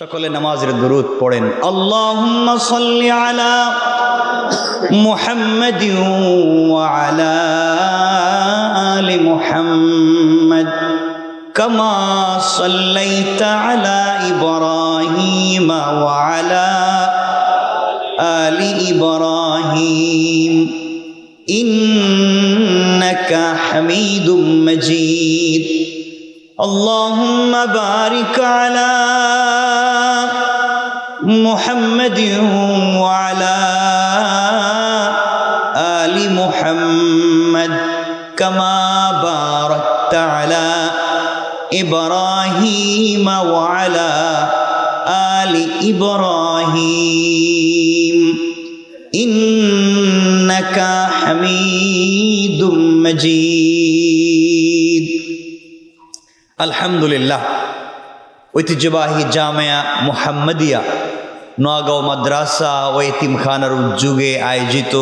সকলে নামাজের দুরূদ পড়েন। আল্লাহুম্মা সাল্লি আলা মুহাম্মাদিন ওয়া আলা আলি মুহাম্মাদ কামা সাল্লাইতা আলা ইব্রাহিম ওয়া আলা আলি ইব্রাহিম ইন্নাকা হামিদুম মাজিদ। اللهم بارك على محمد وعلى آل محمد كما باركت على إبراهيم وعلى آل إبراهيم إنك حميد مجيد। আলহামদুলিল্লাহ, ঐতিহ্যবাহী জামিয়া মুহাম্মাদিয়া নোয়াগাঁও মাদ্রাসা ও এতিমখানার উদ্যোগে আয়োজিত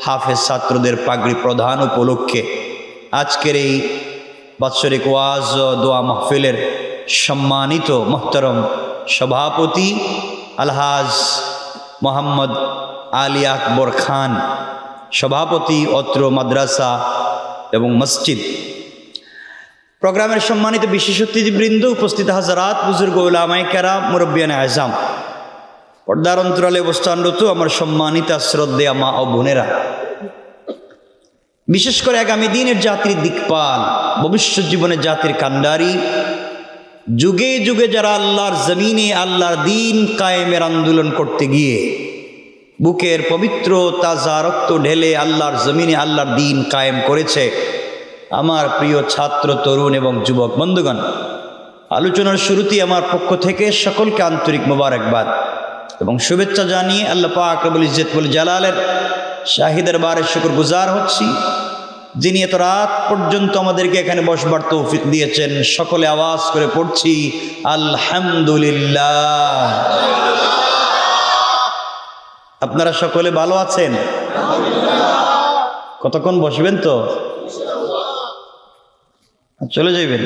হাফেজ ছাত্রদের পাগড়ি প্রদান উপলক্ষে আজকের এই বাৎসরিক ওয়াজ ও দোয়া মাহফিলের সম্মানিত মোহতরম সভাপতি আলহাজ মোহাম্মদ আলী আকবর খান, সভাপতি অত্র মাদ্রাসা এবং মসজিদ, প্রোগ্রামের সম্মানিত বিশেষ অতিথিবৃন্দ, উপস্থিত হাজারাত, বুজুর্গ উলামায়ে কেরাম, মুরব্বিয়ানে আযম, পর্দার অন্তরালে অবস্থানরত আমার সম্মানিত শ্রদ্ধেয়া মা ও বোনেরা, বিশেষ করে আগামী দিনের জাতির দিকপাল, ভবিষ্যৎ জীবনের জাতির কান্ডারি, যুগে যুগে যারা আল্লাহর জমিনে আল্লাহর দিন কায়েমের আন্দোলন করতে গিয়ে বুকের পবিত্র তাজা রক্ত ঢেলে আল্লাহর জমিনে আল্লাহর দিন কায়েম করেছে, আমার প্রিয় ছাত্র, তরুণ এবং যুবক বন্ধুগণ, আলোচনার শুরুতেই আমার পক্ষ থেকে সকলকে আন্তরিক মোবারকবাদ এবং শুভেচ্ছা জানিয়ে আল্লাহ পাক রব্বুল ইজ্জত ওয়াল জালালের শাহী দরবারে শুকরগুজার হচ্ছি, যিনি এত রাত পর্যন্ত আমাদেরকে এখানে বসবার তৌফিক দিয়েছেন। সকলে আওয়াজ করে পড়ছি আলহামদুলিল্লাহ। আপনারা সকলে ভালো আছেন? কতক্ষণ বসবেন? তো চলে যাইবেন?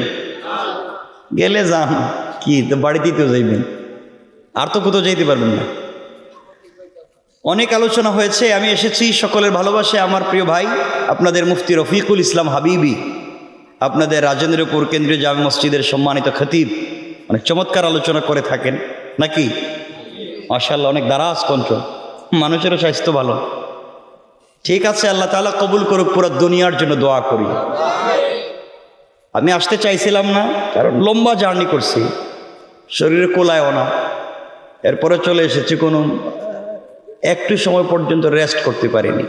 গেলে যান, কি তো বাড়িতেই তো যাইবেন, আর তো কোথাও যাইতে পারবেন না। অনেক আলোচনা হয়েছে, আমি এসেছি সকলের ভালোবাসায় আমার প্রিয় ভাই আপনাদের মুফতি রফিকুল ইসলাম হাবিবি, আপনাদের রাজেন্দ্রপুর কেন্দ্রীয় জামে মসজিদের সম্মানিত খতিব, অনেক চমৎকার আলোচনা করে থাকেন নাকি? মাশাআল্লাহ, অনেক দারাজ কণ্ঠ, মানুষেরও স্বাস্থ্য ভালো। ঠিক আছে, আল্লাহ তাআলা কবুল করুক। পুরো দুনিয়ার জন্য দোয়া করি। আমি আসতে চাইছিলাম না, কারণ লম্বা জার্নি করছি, শরীরে কোলায়ও না, এরপরে চলে এসেছি, কোনো একটু সময় পর্যন্ত রেস্ট করতে পারিনি।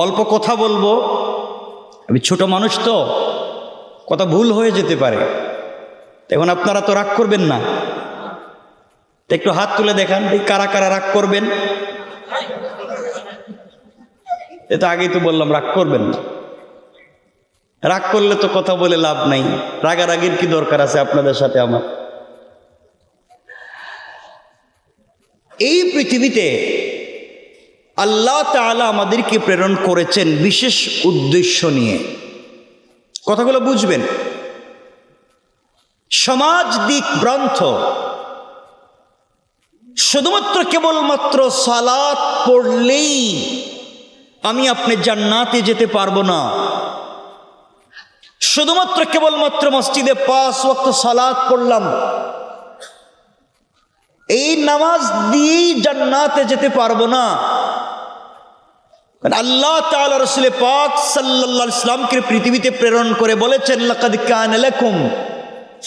অল্প কথা বলবো, আমি ছোট মানুষ তো, কথা ভুল হয়ে যেতে পারে। এখন আপনারা তো রাগ করবেন না, একটু হাত তুলে দেখান কারা কারা রাগ করবেন। এটা আগেই তো বললাম রাগ করবেন না, রাগ করলে তো কথা বলে লাভ নাই, রাগারাগির কি দরকার আছে আপনাদের সাথে আমার? এই পৃথিবীতে আল্লাহ তাআলা আমাদেরকে প্রেরণ করেছেন বিশেষ উদ্দেশ্য নিয়ে। কথাগুলো বুঝবেন। সমাজ দিক গ্রন্থ শুধুমাত্র কেবলমাত্র সালাত পড়লেই আমি আপনি জান্নাতে যেতে পারবো না, শুধুমাত্র কেবলমাত্র মসজিদে 5 ওয়াক্ত সালাত পড়লাম, এই নামাজ দিয়েই জান্নাতে যেতে পারবো না। আল্লাহ তাআলা রাসূল পাক সাল্লাল্লাহু আলাইহি ওয়াসাল্লামকে পৃথিবীতে প্রেরণ করে বলেছেন, লাকাদ কানা লাকুম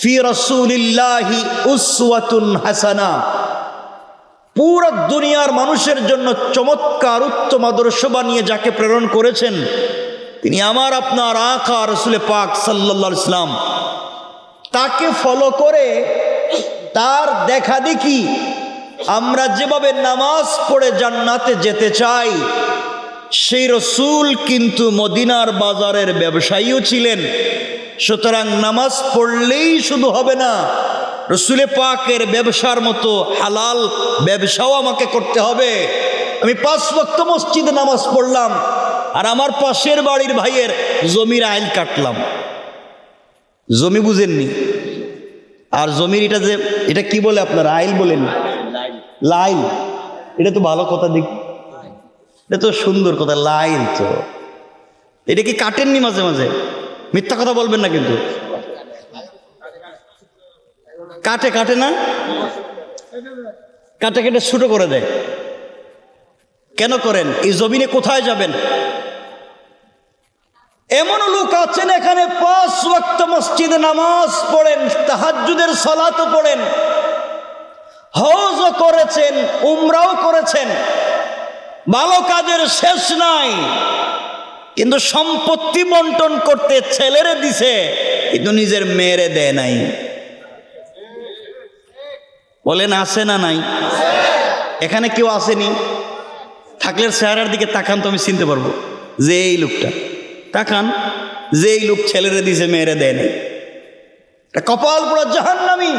ফি রাসূলিল্লাহি উসওয়াতুন হাসানা। পুরো দুনিয়ার মানুষের জন্য চমৎকার উত্তম আদর্শ বানিয়ে যাকে প্রেরণ করেছেন তিনি আমার আপনার আকা রাসূল পাক সাল্লাল্লাহু আলাইহি ওয়াসাল্লাম। তাকে ফলো করে, তার দেখা দেখি আমরা যেভাবে নামাজ পড়ে জান্নাতে যেতে চাই, সেই রসুল কিন্তু মদিনার বাজারের ব্যবসায়ীও ছিলেন। সুতরাং নামাজ পড়লেই শুধু হবে না, রসুল পাকের ব্যবসার মতো হালাল ব্যবসাও আমাকে করতে হবে। আমি 5 ওয়াক্ত মসজিদে নামাজ পড়লাম, আর আমার পাশের বাড়ির ভাইয়ের জমির আইল কাটলাম। জমি বুঝেননি? আর জমির এটা কি বলে আপনারা? আইল বলেন? লাইল। এটা তো ভালো কথা, দেখি এটা তো সুন্দর কথা, লাইল। তো এটা কি কাটেননি মাঝে মাঝে? মিথ্যা কথা বলবেন না কিন্তু। কাটে না? কাটে কেটে ছোট করে দেয়। কেন করেন? এই জমিনে কোথায় যাবেন? এমন লোক আছেন এখানে 5 ওয়াক্ত মসজিদে নামাজ পড়েন, তাহাজ্জুদের সালাতও পড়েন, হজও করেছেন, উমরাও করেছেন, ভালো কাজের শেষ নাই, কিন্তু সম্পত্তি বন্টন করতে ছেলেরে দিছে, কিন্তু নিজের মেয়েরে দেয় নাই। বলেন আছে না নাই? এখানে কেউ আসেনি? থাকলে চেহারার দিকে তাকান তো আমি চিনতে পারবো যে এই লোকটা। তাকান, যে এই লোক ছেলেরে দিছে, মেয়েরে দেয় নাই। কপাল পুরো জাহান্নামী।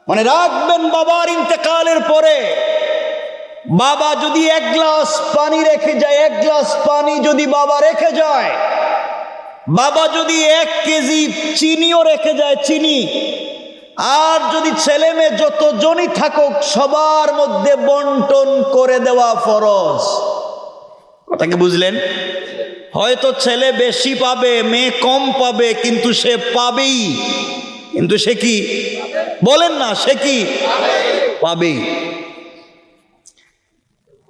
মানে রাখবেন, বাবার ইন্তেকালের পরে বাবা যদি 1 গ্লাস পানি রেখে যায়, 1 গ্লাস পানি যদি বাবা রেখে যায়, বাবা যদি 1 কেজি চিনিও রেখে যায়, চিনি, আর যদি ছেলে মেয়ে যতজনই থাকুক সবার মধ্যে বন্টন করে দেওয়া ফরজ। কথা কি বুঝলেন? হয়তো ছেলে বেশি পাবে, মেয়ে কম পাবে, কিন্তু সে পাবেই। কিন্তু সে কি বলেন না? সে কি পাবেই।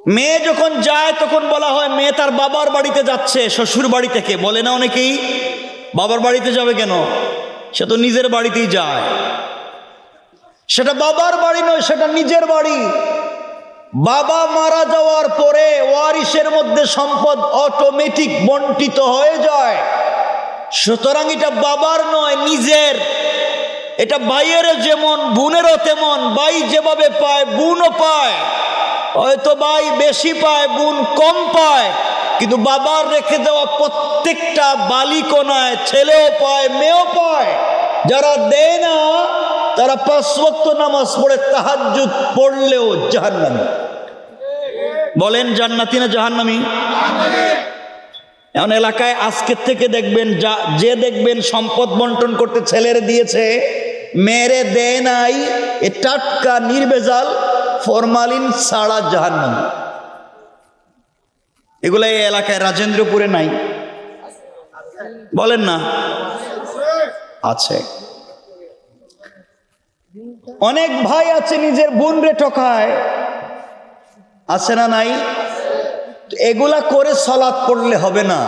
মেয়ে যখন যায় তখন বলা হয় মেয়ে তার বাবার বাড়িতে যাচ্ছে, শ্বশুর বাড়ি থেকে। বলে না অনেকেই, বাবার বাড়িতে যাবে কেন? সে তো নিজের বাড়িতেই যায়। সেটা বাবার বাড়ি নয়, সেটা নিজের বাড়ি। বাবা মারা যাওয়ার পরে ওয়ারিশের মধ্যে সম্পদ অটোমেটিক বন্টিত হয়ে যায়। সুতরাং এটা বাবার নয়, নিজের। এটা ভাইয়ের যেমন বোনেরও তেমন। ভাই যেভাবে পায় বোনও পায়। হয়তো ভাই বেশি পায়, বোন কম পায়, কিন্তু বাবার রেখে দেওয়া প্রত্যেকটা বালিকণায় ছেলেও পায়, মেয়েও পায়। যারা দেয় না তারা 5 ওয়াক্ত নামাজ পড়ে তাহাজ্জুদ পড়লেও জাহান্নামী। বলেন জান্নাতি না জাহান্নামী? এমন এলাকায় আজকের থেকে দেখবেন, যে দেখবেন সম্পদ বন্টন করতে ছেলের দিয়েছে, মেরে দেয় নাই, এ টাটকা নির্ভেজাল ফরমালিন ছাড়া জাহান্নামী। এগুলো এই এলাকায় রাজেন্দ্রপুরে নাই? বলেন না? আছে। অনেক ভাই আছে নিজের বোন রে ঠকায়, আছে না নাই? এগুলা করে সালাত পড়লে হবে না,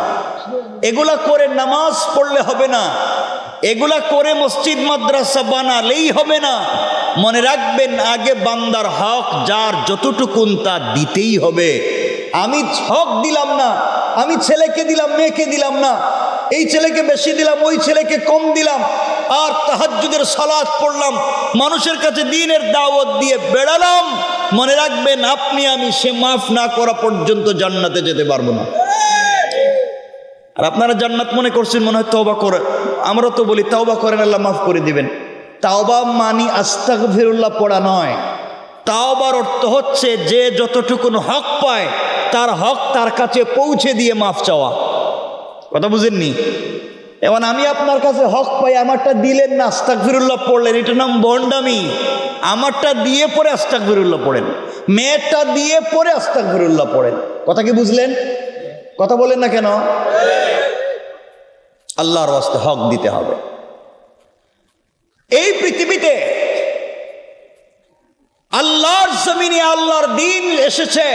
এগুলা করে নামাজ পড়লে হবে না, এগুলা করে মসজিদ মাদ্রাসা বানালেই হবে না। মনে রাখবেন, আগে বান্দার হক যার যতটুকুন তা দিতেই হবে। আমি হক দিলাম না, আমি ছেলেকে দিলাম, মেয়েকে দিলাম না, এই ছেলেকে বেশি দিলাম, ওই ছেলেকে কম দিলাম, আর তাহাজ্জুদের সালাত পড়লাম, মানুষের কাছে দ্বীনের দাওয়াত দিয়ে বেড়ালাম। মনে রাখবেন, আপনি আমি সে মাফ না করা পর্যন্ত জান্নাতে যেতে পারবো না। আর আপনারা জান্নাত মনে করছেন, মনে হয় তওবা করে। আমরা তো বলি তওবা করেন, আল্লাহ মাফ করে দিবেন। তাওবা মানি আস্তাগফিরুল্লাহ পড়া নয়। তাওবার অর্থ হচ্ছে যে যতটুকুন হক পায় তার হক তার কাছে পৌঁছে দিয়ে মাফ চাওয়া। কথা বুঝেননি? এখন আমি আপনার কাছে হক পাই, আমারটা দিলেন না, আস্তাগফিরুল্লাহ পড়লেন, এটার নাম ভণ্ডামি। আমারটা দিয়ে পরে আস্তাগফিরুল্লাহ পড়েন, মেয়েরটা দিয়ে পরে আস্তাগফিরুল্লাহ পড়েন। কথা কি বুঝলেন? কথা বলেন না কেন? আল্লাহর ওয়াস্তে হক দিতে হবে। এই পৃথিবীতে আল্লাহর জমিনে আল্লাহর দ্বীন এসেছে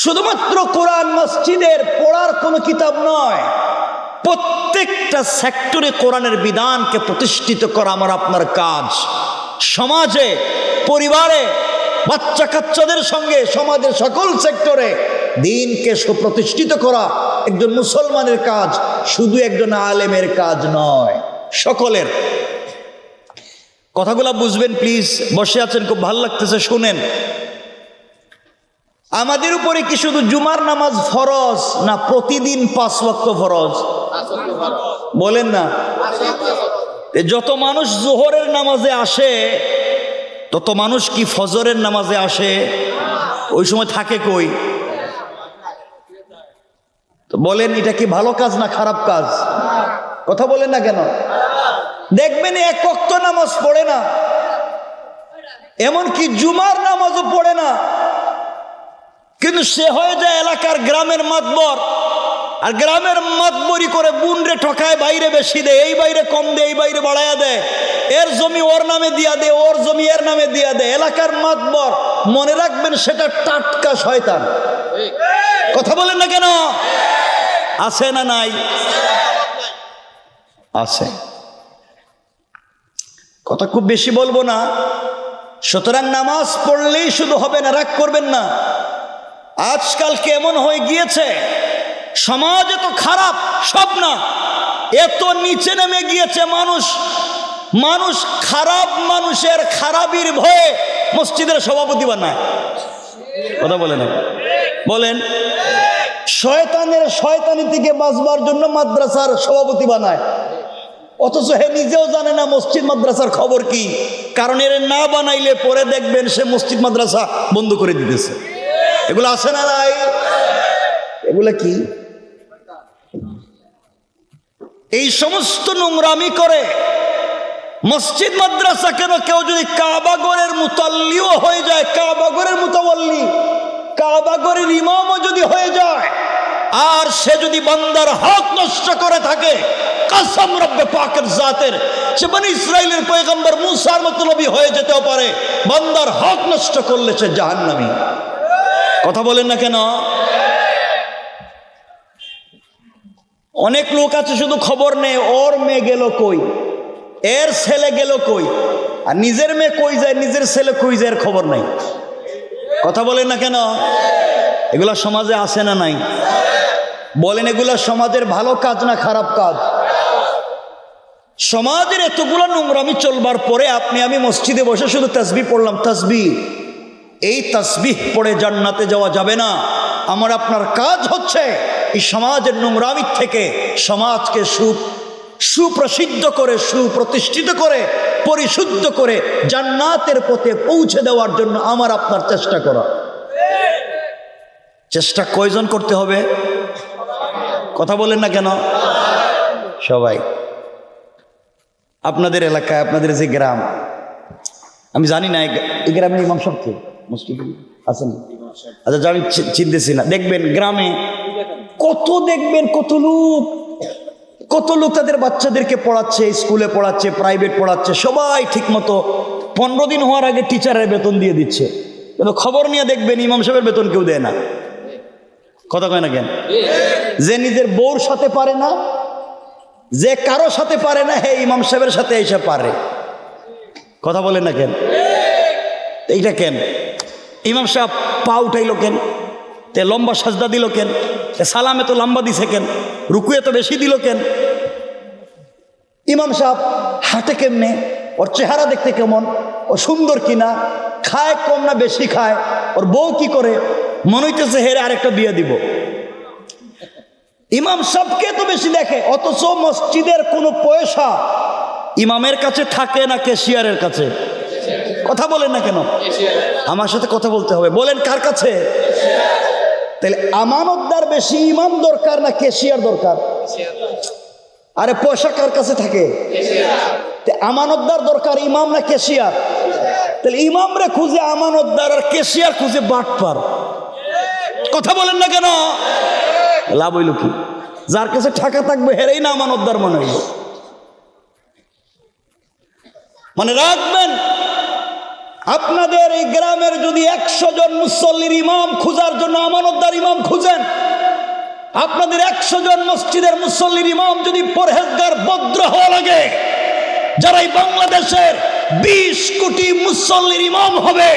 শুধুমাত্র কোরআন মসজিদের পড়ার কোনো কিতাব নয়। প্রত্যেকটা সেক্টরে কোরআনের বিধানকে প্রতিষ্ঠিত করা আমার আপনার কাজ। সমাজে, পরিবারে, বাচ্চা কাচ্চাদের সঙ্গে সমাজের সকল সেক্টরে দ্বীনকে সুপ্রতিষ্ঠিত করা একজন মুসলমানের কাজ, শুধু একজন আলেমের কাজ নয়, সকলের। কথাগুলো বুঝবেন প্লিজ। বসে আছেন, খুব ভালো লাগতেছে, শুনেন। আমাদের উপরে কি শুধু জুমার নামাজ ফরজ, না প্রতিদিন 5 ওয়াক্ত ফরজ? বলেন না? যত মানুষ জোহরের নামাজে আসে তত মানুষ কি ফজরের নামাজে আসে? ওই সময় থাকে কই? তো বলেন, এটা কি ভালো কাজ না খারাপ কাজ? কথা বলেন না কেন? দেখবেন এক ওয়াক্ত নামাজ পড়ে না, এমনকি জুমার নামাজও পড়ে না, কিন্তু সে হয়ে যায় এলাকার গ্রামের মাতবর। আর গ্রামের মাতবরি করে বুনরে ঠকায়, বাইরে বেশি দেয়, এই বাইরে কম দেয়, এই বাইরে বাড়াইয়া দেয়, এর জমি ওর নামে দিয়া দেয়, ওর জমি এর নামে দিয়া দেয়। এলাকার মাতবর, মনে রাখবেন সেটা টাটকা শয়তান। কথা বলেন না কেন? আছে না নাই? আছে। কথা খুব বেশি বলবো না। সুতরাং নামাজ পড়লেই শুধু হবে না, রাগ করবেন না। আজকাল কেমন হয়ে গিয়েছে, সমাজ এত খারাপ, সব না, এত নিচে নেমে গিয়েছে মানুষ খারাপ মানুষের খারাপির ভয়ে মসজিদের সভাপতি বানায়। কথা বলেন, বলেন, শয়তানের শয়তানি থেকে বাঁচবার জন্য মাদ্রাসার সভাপতি বানায়, অথচ হে নিজেও জানে না মসজিদ মাদ্রাসার খবর কি। কারণ এর না বানাইলে পরে দেখবেন সে মসজিদ মাদ্রাসা বন্ধ করে দিতেছে। এগুলো আছে না নাই? এগুলা কি? এই সমস্ত নোংরামি করে মসজিদ মাদ্রাসা কেন, কেউ যদি কাবাগরের মুতাল্লিও হয়ে যায়, কাবাগরের মুতাওয়াল্লি, কাবাগরের ইমামও যদি হয়ে যায়, আর সে যদি বান্দার হক নষ্ট করে থাকে, কসম রব্বে পাকের জাতের, সে বনি ইসরাইলের পয়গম্বর মুসার মতো নবী হয়ে যেতেও পারে, বান্দার হক নষ্ট করলে সে জাহান্নামী। কথা বলেন না কেন? অনেক লোক আছে শুধু খবর নেই, ওর মেয়ে গেল কই, এর ছেলে গেল কই, আর নিজের মেয়ে কই যায়, নিজের ছেলে কই যায়, এর খবর নাই। কথা বলেন না কেন? এগুলা সমাজে আছে না নাই? বলেন, এগুলা সমাজের ভালো কাজ না খারাপ কাজ? সমাজের এতগুলো নোংরামি চলবার পরে আপনি আমি মসজিদে বসে শুধু তাসবিহ পড়লাম, তাসবিহ, এই তাসবিহ পড়ে জান্নাতে যাওয়া যাবে না। আমার আপনার কাজ হচ্ছে এই সমাজের নোংরামি থেকে সমাজকে সুপ্রসিদ্ধ করে, সুপ্রতিষ্ঠিত করে, পরিশুদ্ধ করে জান্নাতের পথে পৌঁছে দেওয়ার জন্য আমার আপনার চেষ্টা করা। চেষ্টা কয়জন করতে হবে? কথা বলেন না কেন? সবাই। আপনাদের এলাকায়, আপনাদের যে গ্রাম, আমি জানি না এই গ্রামের ইমাম সাহেব কে মসজিদ আছেন? আচ্ছা, আমি চিনতেছি না। দেখবেন গ্রামে কত লোক তাদের বাচ্চাদেরকে পড়াচ্ছে, স্কুলে পড়াচ্ছে, প্রাইভেট পড়াচ্ছে, সবাই ঠিক মতো 15 দিন হওয়ার আগে টিচারের বেতন দিয়ে দিচ্ছে, কিন্তু খবর নিয়ে দেখবেন ইমাম সাহেবের বেতন কেউ দেয় না। কথা কয় না কেন? যে নিজের বউর সাথে পারে না, যে কারো সাথে পারে না, হে ইমাম সাহেবের সাথে এসে পারে। কথা বলেন না কেন? এইটা কেন? ইমাম সাহেব পা উঠাইল কেন? তে লম্বা সাজদা দিল কেন? সালামে তো লম্বা দিছে কেন? রুকুয়ে তো বেশি দিল কেন? ইমাম সাহেব হাঁটে কেমনে? ওর চেহারা দেখতে কেমন? ও সুন্দর কিনা? খায় কম না বেশি খায়? ওর বউ কি করে? মনে হইতেছে হেরে আরেকটা বিয়ে দিব। ইমাম সাহেবকে তো বেশি দেখে, অথচ মসজিদের কোনো পয়সা ইমামের কাছে থাকে না ক্যাশিয়ারের কাছে? কথা বলেন না কেন? আমার সাথে কথা বলতে হবে। বলেন কার কাছে? তাহলে আমানতদার বেশি ইমাম দরকার না ক্যাশিয়ার দরকার? আরে পয়সা কার কাছে থাকে? আমানতদার দরকার ইমাম না ক্যাশিয়ার? তাহলে ইমাম রে খুঁজে আমানতদার, আর ক্যাশিয়ার খুঁজে বাটপার। কথা বলেন না কেন? লাভ হইল কি? যার কাছে টাকা থাকবে হেরেই না আমানতদার মনে হইল। মনে রাখবেন, আপনাদের এই গ্রামের যদি 100 জন মুসল্লির ইমাম খোঁজার জন্য আমানতদার ইমাম খুঁজেন, আপনাদের 100 জন মসজিদের মুসল্লির ইমাম যদি পরহেজগার ভদ্র হওয়া লাগে, যারা এই বাংলাদেশের 20 কোটি মুসল্লির ইমাম হবে,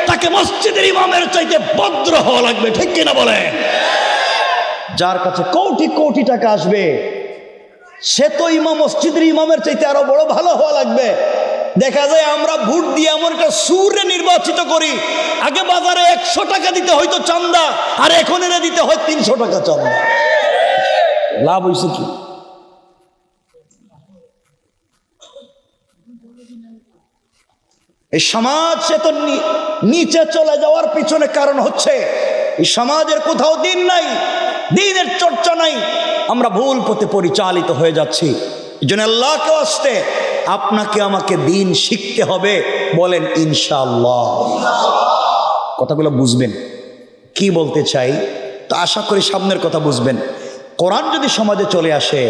তাকে মসজিদের ইমামের চাইতে ভদ্র হওয়া লাগবে। ঠিক কিনা বলেন? যার কাছে কোটি কোটি টাকা আসবে, সে তো ইমাম মসজিদের ইমামের চাইতে আরো বড় ভালো হওয়া লাগবে। দেখা যায় আমরা ভোট দিয়ে এমন একটা সুরে নির্বাচিত করি, আগে বাজারে 100 টাকা দিতে হয়তো চান্দা, আর এখন এনে দিতে হয় 300 টাকা চান্দা। লাভ হয়েছে কি? এই সমাজ সে তো নিচে চলে যাওয়ার পিছনে কারণ হচ্ছে এই সমাজের কোথাও দিন নাই, দিনের চর্চা নাই, আমরা ভুল পথে পরিচালিত হয়ে যাচ্ছি। এই জন্য আল্লাহকে আসতে আপনাকে আমাকে দিন শিখতে হবে, বলেন ইনশাআল্লাহ। কথাগুলো বুঝবেন কি বলতে চাই, তো আশা করি সামনের কথা বুঝবেন। কোরআন যদি সমাজে চলে আসে,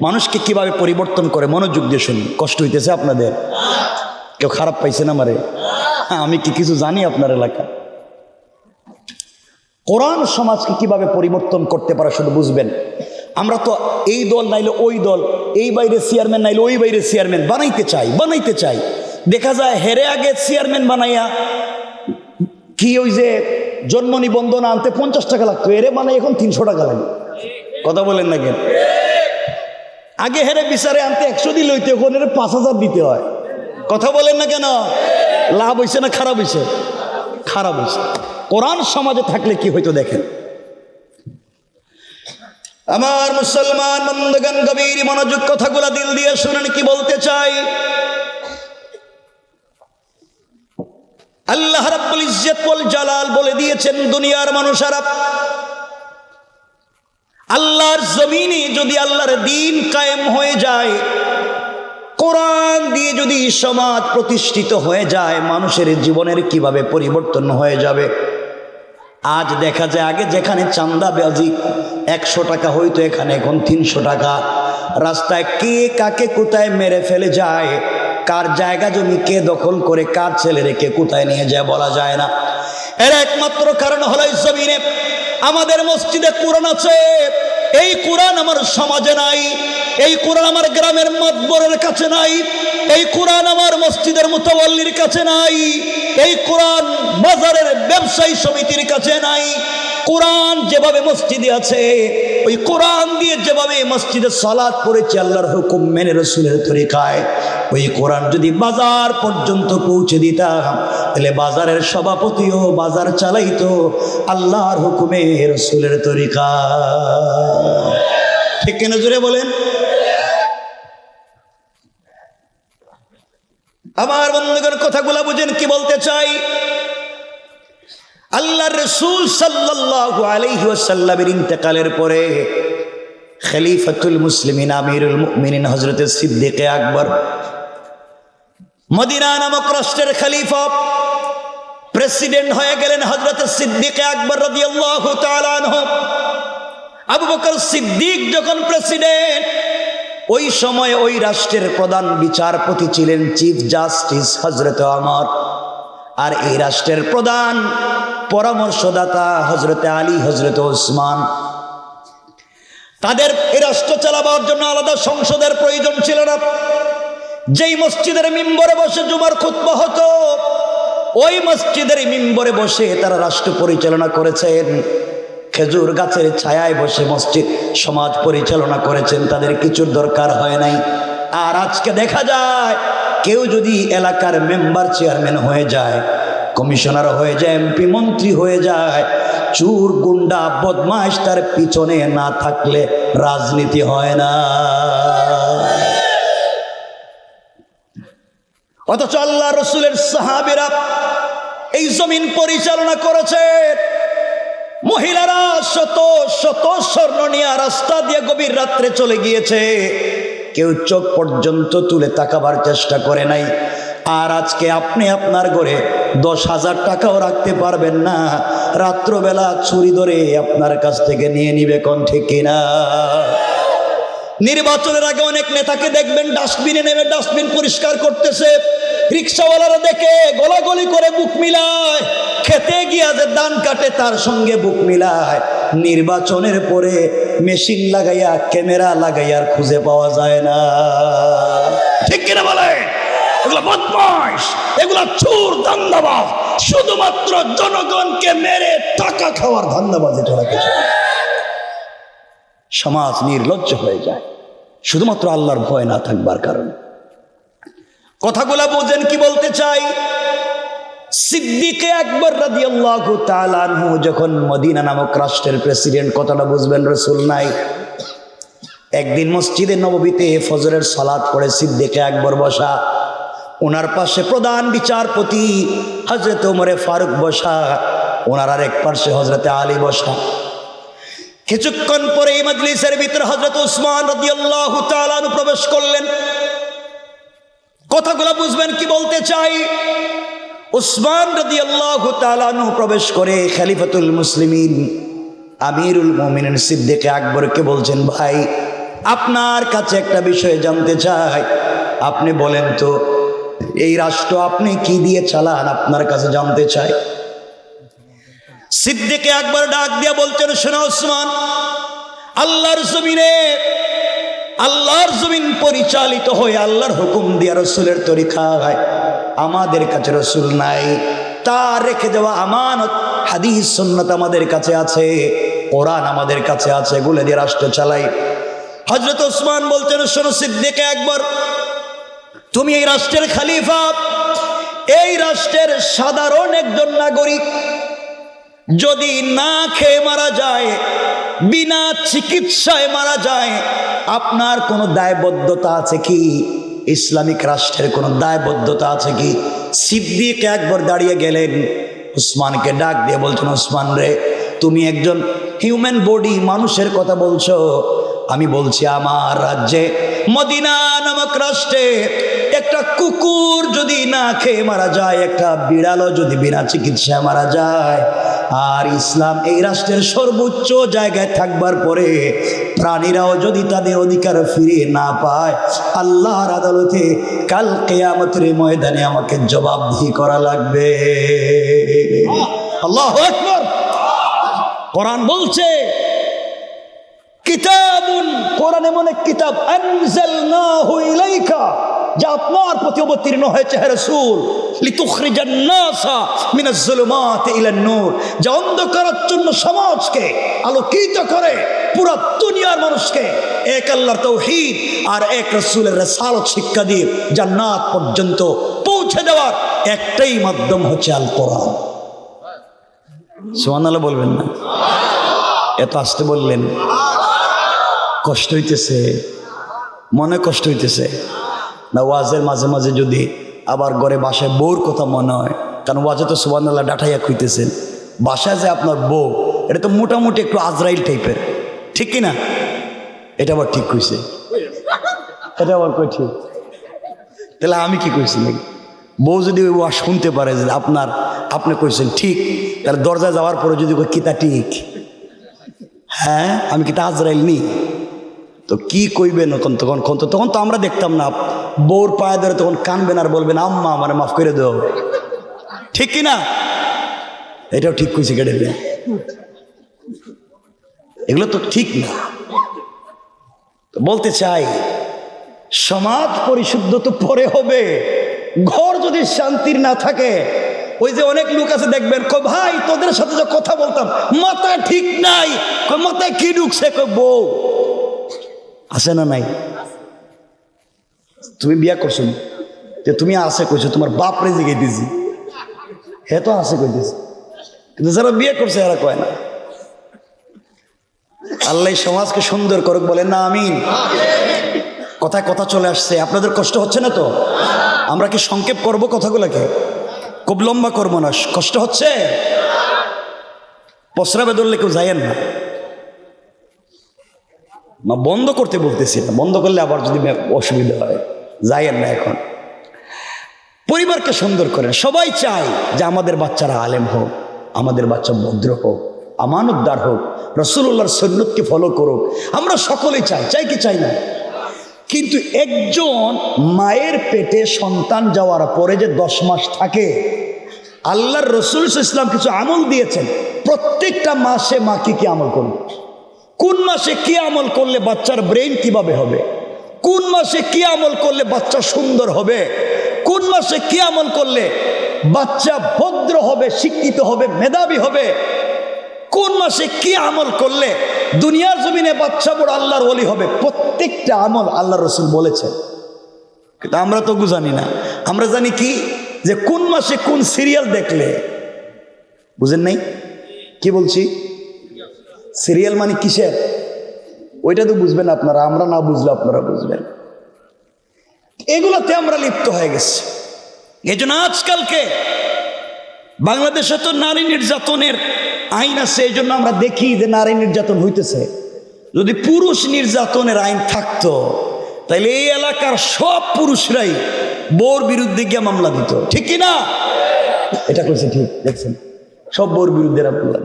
মানুষকে কিভাবে পরিবর্তন করে, মনোযোগ দিয়ে শুনি। কষ্ট হইতেছে আপনাদের? কেউ খারাপ পাইছে না আমারে? হ্যাঁ, আমি কি কিছু জানি আপনার এলাকা? কোরআন সমাজকে কিভাবে পরিবর্তন করতে পারে শুধু বুঝবেন। আমরা তো এই দল নাইলে ওই দল, এই বাইরে চেয়ারম্যান নাইলে ওই বাইরে চেয়ারম্যান বানাইতে চাই। দেখা যায় হেরে আগে চেয়ারম্যান বানাইয়া কি ওই যে জন্ম নিবন্ধন আনতে 50 টাকা লাগতো, এরে বানাই এখন 300 টাকা লাগে। কথা বলেন না কেন? আগে হেরে বিচারে আনতে 100 দিলে হইতে, এখন এর 5000 দিতে হয়। কথা বলেন না কেন? লাভ হয়েছে না খারাপ হয়েছে? খারাপ হয়েছে। কোরআন সমাজে থাকলে কি হইতো দেখেন। আমার মুসলমান বন্ধুগণ, গভীর মনোযোগ, কথাগুলা দিল দিয়ে শুনেন কি বলতে চাই। আল্লাহ রাব্বুল ইজ্জত ওয়াল জালাল বলে দিয়েছেন, দুনিয়ার মানুষেরা আল্লাহর জমিনে যদি আল্লাহর দ্বীন কায়েম হয়ে যায়, কোরআন দিয়ে যদি সমাজ প্রতিষ্ঠিত হয়ে যায়, মানুষের জীবনের কিভাবে পরিবর্তন হয়ে যাবে। আজ দেখা যায় আগে যেখানে চাঁদাবাজি 100 টাকা হইতো, এখানে এখন 300 টাকা। রাস্তায় কে কাকে কোথায় মেরে ফেলে যায়, কার জায়গা জমি কে দখল করে কার ছেলে রেখে কোথায় নিয়ে যায় বলা যায় না। এর একমাত্র কারণ হলো এই জমিনে আমাদের মসজিদে কোরআন আছে, এই কোরআন আমার সমাজে নাই। এই কোরআন আমার গ্রামের মাতবরের কাছে নাই। এই কোরআন আমার মসজিদের মুতাওয়াল্লির কাছে নাই। এই কোরআন বাজারের ব্যবসায়ী সমিতির কাছে নাই। কোরআন যেভাবে মসজিদে আছে, ওই কোরআন দিয়ে যেভাবে মসজিদে সালাত পড়েছে আল্লাহর হুকুম মেনে রসুলের তরিকায়, ওই কোরআন যদি বাজার পর্যন্ত পৌঁছে দিতাম, তাহলে বাজারের সভাপতিও বাজার চালাইতো আল্লাহর হুকুমে রসুলের তরিকা। ঠিক কেন জোরে বলেন? আমার বন্ধুগণ, কথাগুলা বুঝেন কি বলতে চাই। আল্লাহর রাসূল সাল্লাল্লাহু আলাইহি ওয়াসাল্লামের ইন্তেকালের পরে খলিফাতুল মুসলিমিন আমিরুল মুমিনিন হযরত সিদ্দিক আকবর, মদিনা নামক রাষ্ট্রের খলিফা, প্রেসিডেন্ট হয়ে গেলেন হযরত সিদ্দিক আকবর রাদিয়াল্লাহু তাআলা আনহু। আবু বকর সিদ্দিক যখন প্রেসিডেন্ট, ওই সময় ওই রাষ্ট্রের প্রধান বিচারপতি ছিলেন চিফ জাস্টিস হযরত ওমর, আর এই রাষ্ট্রের প্রধান পরামর্শদাতা হযরত আলী, হযরত ওসমান। তাদের এই রাষ্ট্র চালাবার জন্য আলাদা সংসদের প্রয়োজন ছিল না। যেই মসজিদের মিম্বরে বসে জুমার খুতবা হতো, ওই মসজিদের মিম্বরে বসে তারা রাষ্ট্র পরিচালনা করেছেন। খেজুর গাছের ছায়ায় বসে মসজিদ সমাজ পরিচালনা করেছেন, তাদের কিছুর দরকার হয় নাই। আর আজকে দেখা যায় কেউ যদি এলাকার মেম্বার চেয়ারম্যান হয়ে যায়, কমিশনার হয়ে যায়, এমপি মন্ত্রী হয়ে যায়, চোর গুন্ডা বদমাইশ তার পিছনে না থাকলে রাজনীতি হয় না। অথচ আল্লাহ রসুলের সাহাবীরা এই জমিন পরিচালনা করেছে। মহিলারা শত শত স্বর্ণ নিয়ে রাস্তা দিয়ে গভীর রাত্রে চলে গিয়েছে, কেউ চোখ পর্যন্ত তুলে তাকাবার চেষ্টা করে নাই। আর আজকে আপনি আপনার ঘরে 10,000 টাকাও রাখতে পারবেন না, রাত্রবেলা চুরি ধরে আপনার কাছ থেকে নিয়ে নিবে। কোন ঠিক কিনা? নির্বাচনের আগে অনেক নেতাকে দেখবেন ডাস্টবিনে নেমে ডাস্টবিন পরিষ্কার করতেছে, রিক্সাওয়ালারা দেখে গলাগলি করে বুক মিলায়, খেতে গিয়া যে ধান কাটে তার সঙ্গে বুক মিলায়। নির্বাচনের পরে মেশিন লাগাইয়া ক্যামেরা লাগাইয়া খুঁজে পাওয়া যায় না। ঠিক কিনা বলে? এগুলো বদমাইশ, এগুলো চোর, ধান্দাবাজ, শুধুমাত্র জনগণকে মেরে টাকা খাওয়ার ধান্দাবাজ। এটা কিছু সমাজ নির্লজ্জ হয়ে যায় শুধুমাত্র আল্লাহর ভয় না থাকবার কারণে। কথাগুলা বোঝেন কি বলতে চাই। সিদ্দিক আকবর রাদিয়াল্লাহু তাআলা আনহু যখন মদিনা নামক রাষ্ট্রের প্রেসিডেন্ট, কথাটা বুঝবেন, রাসূল নাই। একদিন মসজিদে নববীতে ফজরের সালাত পড়ে সিদ্দিক আকবর বসা, ওনার পাশে প্রধান বিচারপতি হযরত ওমরে ফারুক বসা, ওনার আরেক পাশে হযরত আলী বসা। কিছুক্ষণ পরে এই মজলিসের ভিতরে হযরত উসমান রাদিয়াল্লাহু তাআলা প্রবেশ করলেন। কথাগুলো বুঝবেন কি বলতে চাই। উসমান রাদিয়াল্লাহু তাআলা আনহু প্রবেশ করে খলিফাতুল মুসলিমিন আমিরুল মুমিনিন সিদ্দিক আকবরকে বলছেন, ভাই আপনার কাছে একটা বিষয় জানতে চাই, আপনি বলেন তো এই রাষ্ট্র আপনি কি দিয়ে চালান, আপনার কাছে জানতে চাই। সিদ্দিক আকবর ডাক দিয়ে বলছেন, শোনো উসমান, আল্লাহর জমিন পরিচালিত হয়ে আল্লাহর হুকুম দিয়ে রসুলের তরিকায়, আমাদের কাছে রসুল নাই, তার রেখে যাওয়া আমানত হাদিস সুন্নাত আমাদের কাছে আছে, কোরআন আমাদের কাছে আছে, এগুলো দিয়ে রাষ্ট্র চালাই। হযরত ওসমান বলছেন, শোনো সিদ্দিক আকবর, তুমি এই রাষ্ট্রের খলিফা, এই রাষ্ট্রের সাধারণ একজন নাগরিক যদি না খেয়ে মারা যায়, বিনা চিকিৎসায় মারা যায়, আপনার কোনো দায়বদ্ধতা আছে কি? ইসলামিক রাষ্ট্রের কোনো দায়বদ্ধতা আছে কি? সিদ্দিক আকবর দাঁড়িয়ে গেলেন, উসমানকে ডাক দিয়ে বলছেন, উসমান রে, তুমি একজন হিউম্যান বডি, মানুষের কথা বলছো, আমি বলছি আমার রাজ্যে মদিনা নামক রাষ্ট্রে একটা কুকুর যদি না খেয়ে মারা যায়, একটা বিড়ালও যদি বিনা চিকিৎসায় মারা যায়, আর ইসলাম এই রাষ্ট্রের সর্বোচ্চ জায়গায় থাকবার পরে প্রাণীরাও যদি তাদের অধিকার ফিরিয়ে না পায়, আল্লাহর আদালতে কাল কিয়ামতের ময়দানে আমাকে জবাবদিহি করা লাগবে। আল্লাহু আকবার। কোরআন বলছে, কিতাবুন, কোরআন এমন এক কিতাব, আনজালনাহু ইলাইকা, যা আপনার প্রতি অবতীর্ণ হয়েছে হে রাসূল, লিতুখরিজান নাসা মিনাজ যুলুমাতি ইলান নূর, যা অন্ধকারাচ্ছন্ন সমাজকে আলোকিত করে, পুরো দুনিয়ার মানুষকে এক আল্লাহর তাওহীদ আর এক রাসূলের রিসালাত শিক্ষা দিয়ে জান্নাত পর্যন্ত পৌঁছে দেওয়ার একটাই মাধ্যম হচ্ছে আল কোরআন। সুবহানাল্লাহ বলবেন না? এত আস্তে বললেন, কষ্ট হইতেছে, মনে কষ্ট হইতেছে না? ওয়াজের মাঝে মাঝে যদি আবার ঘরে বাসায় বউর কথা মনে হয়, কারণ ওয়াজে তো সুবহানাল্লাহ ডাঠাইয়া কইতেছেন, বাসায় যে আপনার বউ, এটা তো মোটামুটি একটু আজরাইল টাইপের, ঠিক কিনা? এটা আবার ঠিক কইছে, এটা আবার কই ঠিক, তাহলে আমি কি কইছি নাকি? বউ যদি ওই ওয়াজ শুনতে পারে যে আপনি কইছেন ঠিক, তাহলে দরজায় যাওয়ার পরে যদি কিতা ঠিক, হ্যাঁ আমি কিতা আজরাইল নি, তো কি কইবেন তখন তো আমরা দেখতাম না, বউর পায়ে ধরে তখন কানবেন আর বলবেন, আম্মা আমার মাফ করে দাও, ঠিক কিনা? এটাও ঠিক কইছে কেটে, এগুলো তো ঠিক না। তো বলতে চাই, সমাজ পরিশুদ্ধ তো পরে হবে, ঘর যদি শান্তির না থাকে, ওই যে অনেক লোক আছে দেখবেন, ভাই তোদের সাথে যে কথা বলতাম মাথা ঠিক নাই, মাথায় কি ঢুকছে, বউ আছে না নাই? তুমি বিয়া করছো যে তুমি আছে কইছো, তোমার বাপ রে জিগাইতেছি, হে তো আছে কইতেছি, কিন্তু যারা বিয়ে করছে এরা কয় না। আল্লাহ সমাজকে সুন্দর করুক, বলেন না আমিন। কথায় কথা চলে আসছে, আপনাদের কষ্ট হচ্ছে না তো? আমরা কি সংক্ষেপ করব কথাগুলোকে? খুব লম্বা করবো না, কষ্ট হচ্ছে? প্রস্রাবে ধরলে কেউ যায়েন না, বন্ধ করতে বলতেছি না, বন্ধ করলে আবার যদি অসুবিধা হয়, যায়েন না। এখন পরিবারকে সুন্দর করেন, সবাই চায় যে আমাদের বাচ্চারা আলেম হোক, আমাদের বাচ্চা ভদ্র হোক, আমানতদার হোক, রাসূলুল্লাহর সুন্নতকে ফলো করুক, আমরা সকলেই চাই কি চাই না? কিন্তু একজন মায়ের পেটে সন্তান যাওয়ার পরে যে 10 মাস থাকে, আল্লাহর রাসূল সাল্লাল্লাহু আলাইহি ওয়াসাল্লাম কিছু আমল দিয়েছেন, প্রত্যেকটা মাসে মা কি আমল করবে, কোন মাসে কি আমল করলে বাচ্চার ব্রেন কিভাবে হবে, কোন মাসে কি আমল করলে বাচ্চা সুন্দর হবে, কোন মাসে কি আমল করলে বাচ্চা ভদ্র হবে, শিক্ষিত হবে, মেধাবী হবে, কোন মাসে কি আমল করলে দুনিয়ার জমিনে বাচ্চা বড় আল্লাহর ওলি হবে, প্রত্যেকটা আমল আল্লাহর রাসূল বলেছেন। কিন্তু আমরা তো জানি না, আমরা জানি কি যে কোন মাসে কোন সিরিয়াল দেখলে, বুঝেন নাই কি বলছি? সিরিয়াল মানে কিসের, ওইটা তো বুঝবেন আপনারা, আমরা না বুঝলে আপনারা বুঝবেন। এগুলোতে আমরা লিপ্ত হয়ে গেছি। এই জন্য আজকালকে বাংলাদেশে তো নারী নির্যাতনের আইন আছে, এই জন্য আমরা দেখি যে নারী নির্যাতন হইতেছে। যদি পুরুষ নির্যাতনের আইন থাকতো, তাহলে এই এলাকার সব পুরুষরাই বউর বিরুদ্ধে গিয়ে মামলা দিত, ঠিক কি না? এটা করছে ঠিক, দেখছেন সব বউর বিরুদ্ধে মামলা।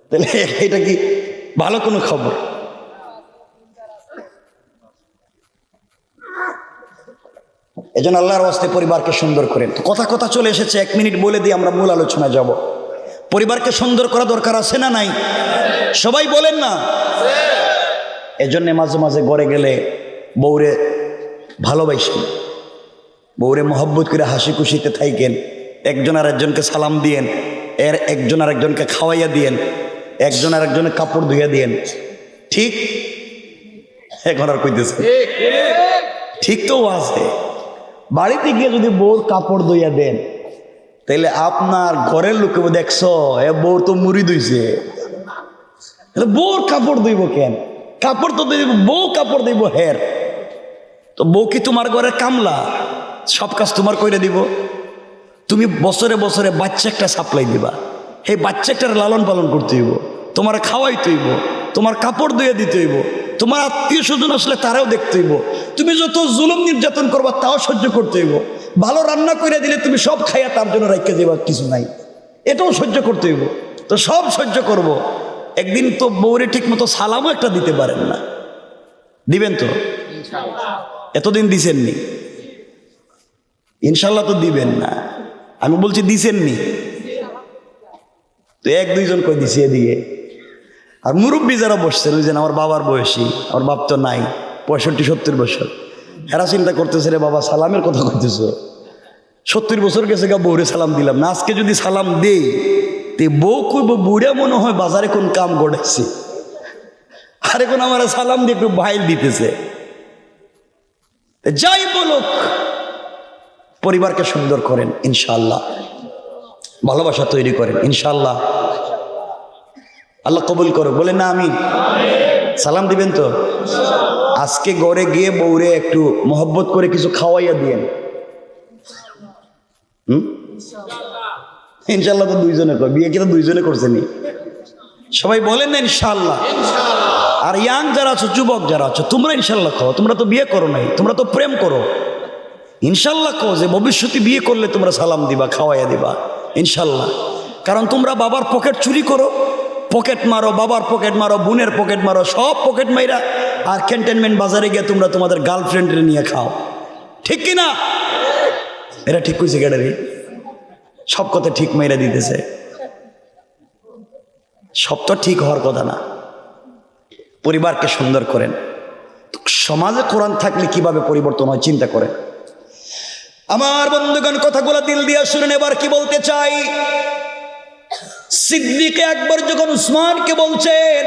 তাহলে এটা কি ভালো কোনো খবর? এজন্য আল্লাহর ওয়াস্তে পরিবারকে সুন্দর করেন। তো কথা কথা চলে এসেছে, 1 মিনিট বলে দিয়ে আমরা মূল আলোচনায় যাব। পরিবারকে সুন্দর করা দরকার আছে না নাই? সবাই বলেন না। এজন্য মাঝে মাঝে ঘরে গেলে বউরে ভালোবাসেন, বউরে মহব্বত করে হাসি খুশিতে থাকেন, একজন আর একজনকে সালাম দিয়েন, একজন আর একজনকে খাওয়াইয়া দিয়েন, একজন আর একজনের কাপড় ধুইয়া দিয়েন। ঠিক এখন আর কইতেছে ঠিক তো আছে। বাড়িতে গিয়ে যদি বউর কাপড় ধুইয়া দেন, তাইলে আপনার ঘরের লোকে দেখছো এ বউ তো মুড়ি ধুইছে, বউর কাপড় ধুইব কেন? কাপড় তো দিব, বউ কাপড় দিব হের। তো বউ কি তোমার ঘরের কামলা? সব কাজ তোমার কইরে দিব? তুমি বছরে বছরে বাচ্চা একটা সাপ্লাই দিবা, এই বাচ্চা একটার লালন পালন করতে হইব, তোমার খাওয়াইতে হইব, তোমার কাপড় ধুয়ে দিতে হইব, তোমার আত্মীয় স্বজন আসলে তারাও দেখতে হইব, তুমি যত জুলুম নির্যাতন করবা তাও সহ্য করতে হইব, ভালো রান্না করে দিলে তুমি সব খাইয়া তার জন্য রাখতে যাবা, কিছু নাই, এটাও সহ্য করতে হইব। তো সব সহ্য করব, একদিন তো বউরে ঠিক মতো সালামও একটা দিতে পারেন না, দিবেন তো? এতদিন দিছেননি, ইনশাল্লাহ তো দিবেন না। আমি বলছি দিছেননি তো, 1-2 জন কই দিছি এদিকে। আর মুরব্বী যারা বসছেন, ওই যে আমার বাবার বয়সী, আমার বাপ তো নাই, 65-70 বছর, এরা চিন্তা করতেছে রে বাবা সালামের কথা করতেছ, 70 বছর গেছে গা বউরে সালাম দিলাম না, আজকে যদি সালাম দেই তে বউ কইব বুড়া মনে হয় বাজারে কোন কাম গড়াইছে, আর এখন আমার সালাম দিয়ে একটু ভাইল দিতেছে। যাই বলুক, পরিবারকে সুন্দর করেন ইনশাআল্লাহ, ভালোবাসা তৈরি করেন ইনশাআল্লাহ, আল্লাহ কবুল করো, বলেন না আমিন। সালাম দিবেন তো? আজকে ঘরে গিয়ে বউরে একটু মহব্বত করে কিছু খাওয়াইয়া দিয়েন। ইনশাআল্লাহ তো 2 জনে কয়, বিয়ে কি তো 2 জনে করছেনি? সবাই বলেন না ইনশাআল্লাহ। আর ইয়াং যারা আছো, যুবক যারা আছো, তোমরা ইনশাআল্লাহ কও, তোমরা তো বিয়ে করো নাই, তোমরা তো প্রেম করো, ইনশাআল্লাহ কও যে ভবিষ্যতে বিয়ে করলে তোমরা সালাম দিবা, খাওয়াইয়া দিবা ইনশাআল্লাহ। কারণ তোমরা বাবার পকেট চুরি করো, পকেট মারো, বাবার পকেট মারো, বোনের পকেট মারো, সব পকেট মাইরা আর ক্যান্টনমেন্ট বাজারে গিয়ে তোমরা তোমাদের গার্লফ্রেন্ডের নিয়ে খাও, ঠিক কি না? এরা ঠিক কইছে গ্যাডারি, সব কথা ঠিক মাইরা দিতেছে, সব তো ঠিক হওয়ার কথা না। পরিবারকে সুন্দর করেন। সমাজে কোরআন থাকলে কিভাবে পরিবর্তন হয় চিন্তা করেন। আমার বন্ধুগণ, কথাগুলো দিল দিয়ে শুনেন। এবার কি বলতে চাই, সিদ্দিকে আকবর যখন উসমানকে বলছেন,